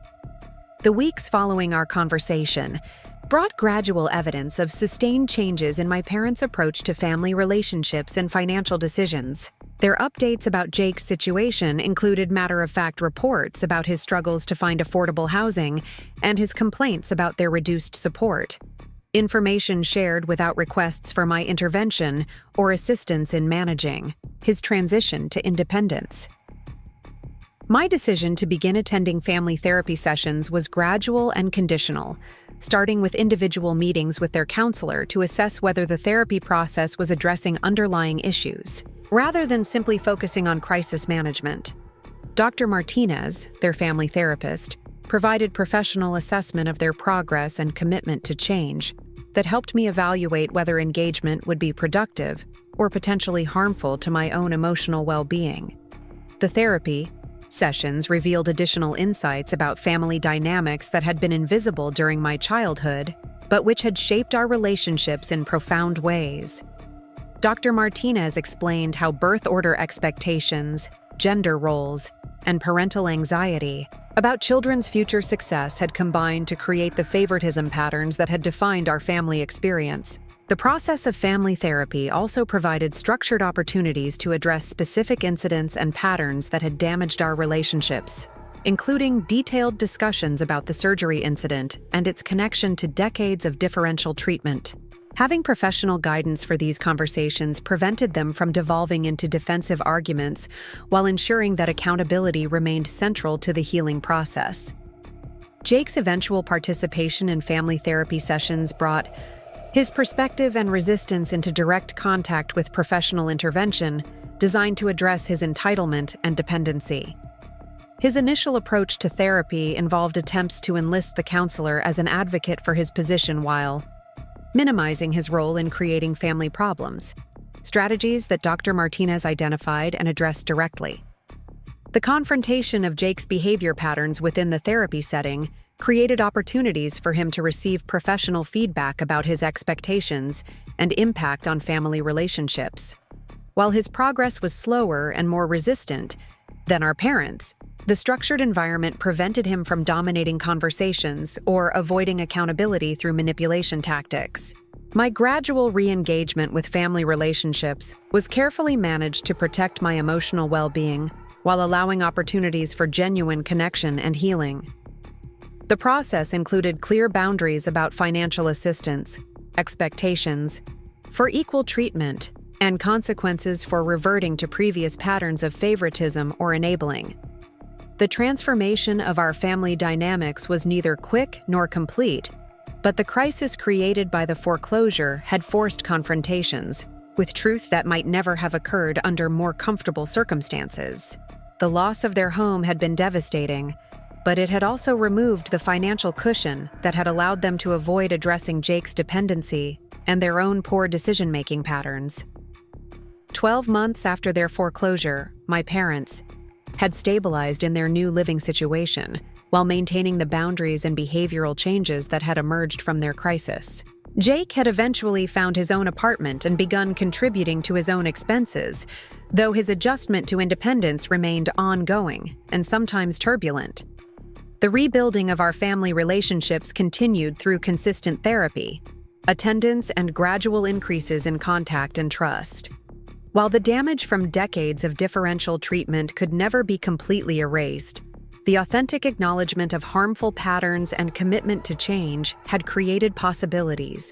The weeks following our conversation brought gradual evidence of sustained changes in my parents' approach to family relationships and financial decisions. Their updates about Jake's situation included matter-of-fact reports about his struggles to find affordable housing and his complaints about their reduced support. Information shared without requests for my intervention or assistance in managing his transition to independence. My decision to begin attending family therapy sessions was gradual and conditional, starting with individual meetings with their counselor to assess whether the therapy process was addressing underlying issues, rather than simply focusing on crisis management. Dr. Martinez, their family therapist, provided professional assessment of their progress and commitment to change that helped me evaluate whether engagement would be productive or potentially harmful to my own emotional well-being. The therapy sessions revealed additional insights about family dynamics that had been invisible during my childhood, but which had shaped our relationships in profound ways. Dr. Martinez explained how birth order expectations, gender roles, and parental anxiety about children's future success had combined to create the favoritism patterns that had defined our family experience. The process of family therapy also provided structured opportunities to address specific incidents and patterns that had damaged our relationships, including detailed discussions about the surgery incident and its connection to decades of differential treatment. Having professional guidance for these conversations prevented them from devolving into defensive arguments while ensuring that accountability remained central to the healing process. Jake's eventual participation in family therapy sessions brought his perspective and resistance into direct contact with professional intervention designed to address his entitlement and dependency. His initial approach to therapy involved attempts to enlist the counselor as an advocate for his position while minimizing his role in creating family problems, strategies that Dr. Martinez identified and addressed directly. The confrontation of Jake's behavior patterns within the therapy setting created opportunities for him to receive professional feedback about his expectations and impact on family relationships. While his progress was slower and more resistant than our parents', the structured environment prevented him from dominating conversations or avoiding accountability through manipulation tactics. My gradual re-engagement with family relationships was carefully managed to protect my emotional well-being while allowing opportunities for genuine connection and healing. The process included clear boundaries about financial assistance, expectations for equal treatment, and consequences for reverting to previous patterns of favoritism or enabling. The transformation of our family dynamics was neither quick nor complete, but the crisis created by the foreclosure had forced confrontations with truth that might never have occurred under more comfortable circumstances. The loss of their home had been devastating, but it had also removed the financial cushion that had allowed them to avoid addressing Jake's dependency and their own poor decision-making patterns. 12 months after their foreclosure, my parents had stabilized in their new living situation while maintaining the boundaries and behavioral changes that had emerged from their crisis. Jake had eventually found his own apartment and begun contributing to his own expenses, though his adjustment to independence remained ongoing and sometimes turbulent. The rebuilding of our family relationships continued through consistent therapy, attendance, and gradual increases in contact and trust. While the damage from decades of differential treatment could never be completely erased, the authentic acknowledgement of harmful patterns and commitment to change had created possibilities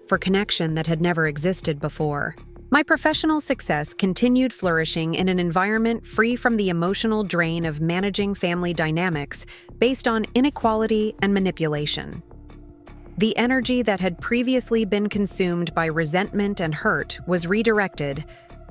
for connection that had never existed before. My professional success continued flourishing in an environment free from the emotional drain of managing family dynamics based on inequality and manipulation. The energy that had previously been consumed by resentment and hurt was redirected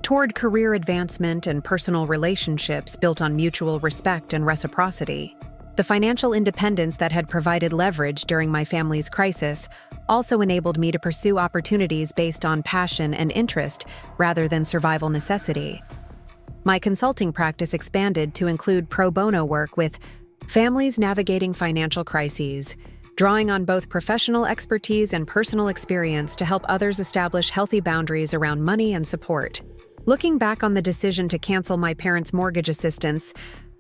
toward career advancement and personal relationships built on mutual respect and reciprocity. The financial independence that had provided leverage during my family's crisis also enabled me to pursue opportunities based on passion and interest rather than survival necessity. My consulting practice expanded to include pro bono work with families navigating financial crises, drawing on both professional expertise and personal experience to help others establish healthy boundaries around money and support. Looking back on the decision to cancel my parents' mortgage assistance,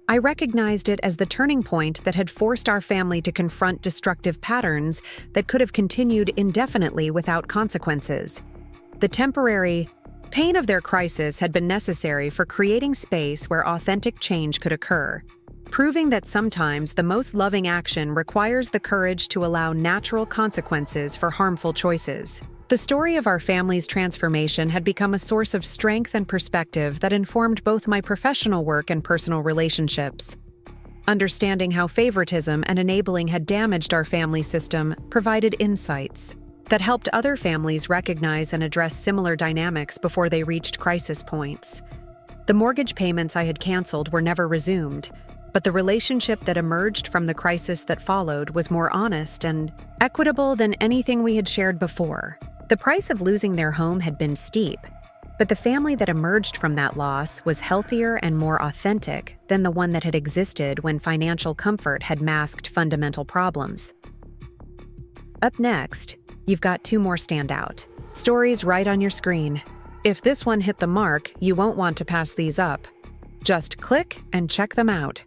I recognized it as the turning point that had forced our family to confront destructive patterns that could have continued indefinitely without consequences. The temporary pain of their crisis had been necessary for creating space where authentic change could occur, proving that sometimes the most loving action requires the courage to allow natural consequences for harmful choices. The story of our family's transformation had become a source of strength and perspective that informed both my professional work and personal relationships. Understanding how favoritism and enabling had damaged our family system provided insights that helped other families recognize and address similar dynamics before they reached crisis points. The mortgage payments I had canceled were never resumed, but the relationship that emerged from the crisis that followed was more honest and equitable than anything we had shared before. The price of losing their home had been steep, but the family that emerged from that loss was healthier and more authentic than the one that had existed when financial comfort had masked fundamental problems. Up next, you've got 2 more standout stories right on your screen. If this one hit the mark, you won't want to pass these up. Just click and check them out.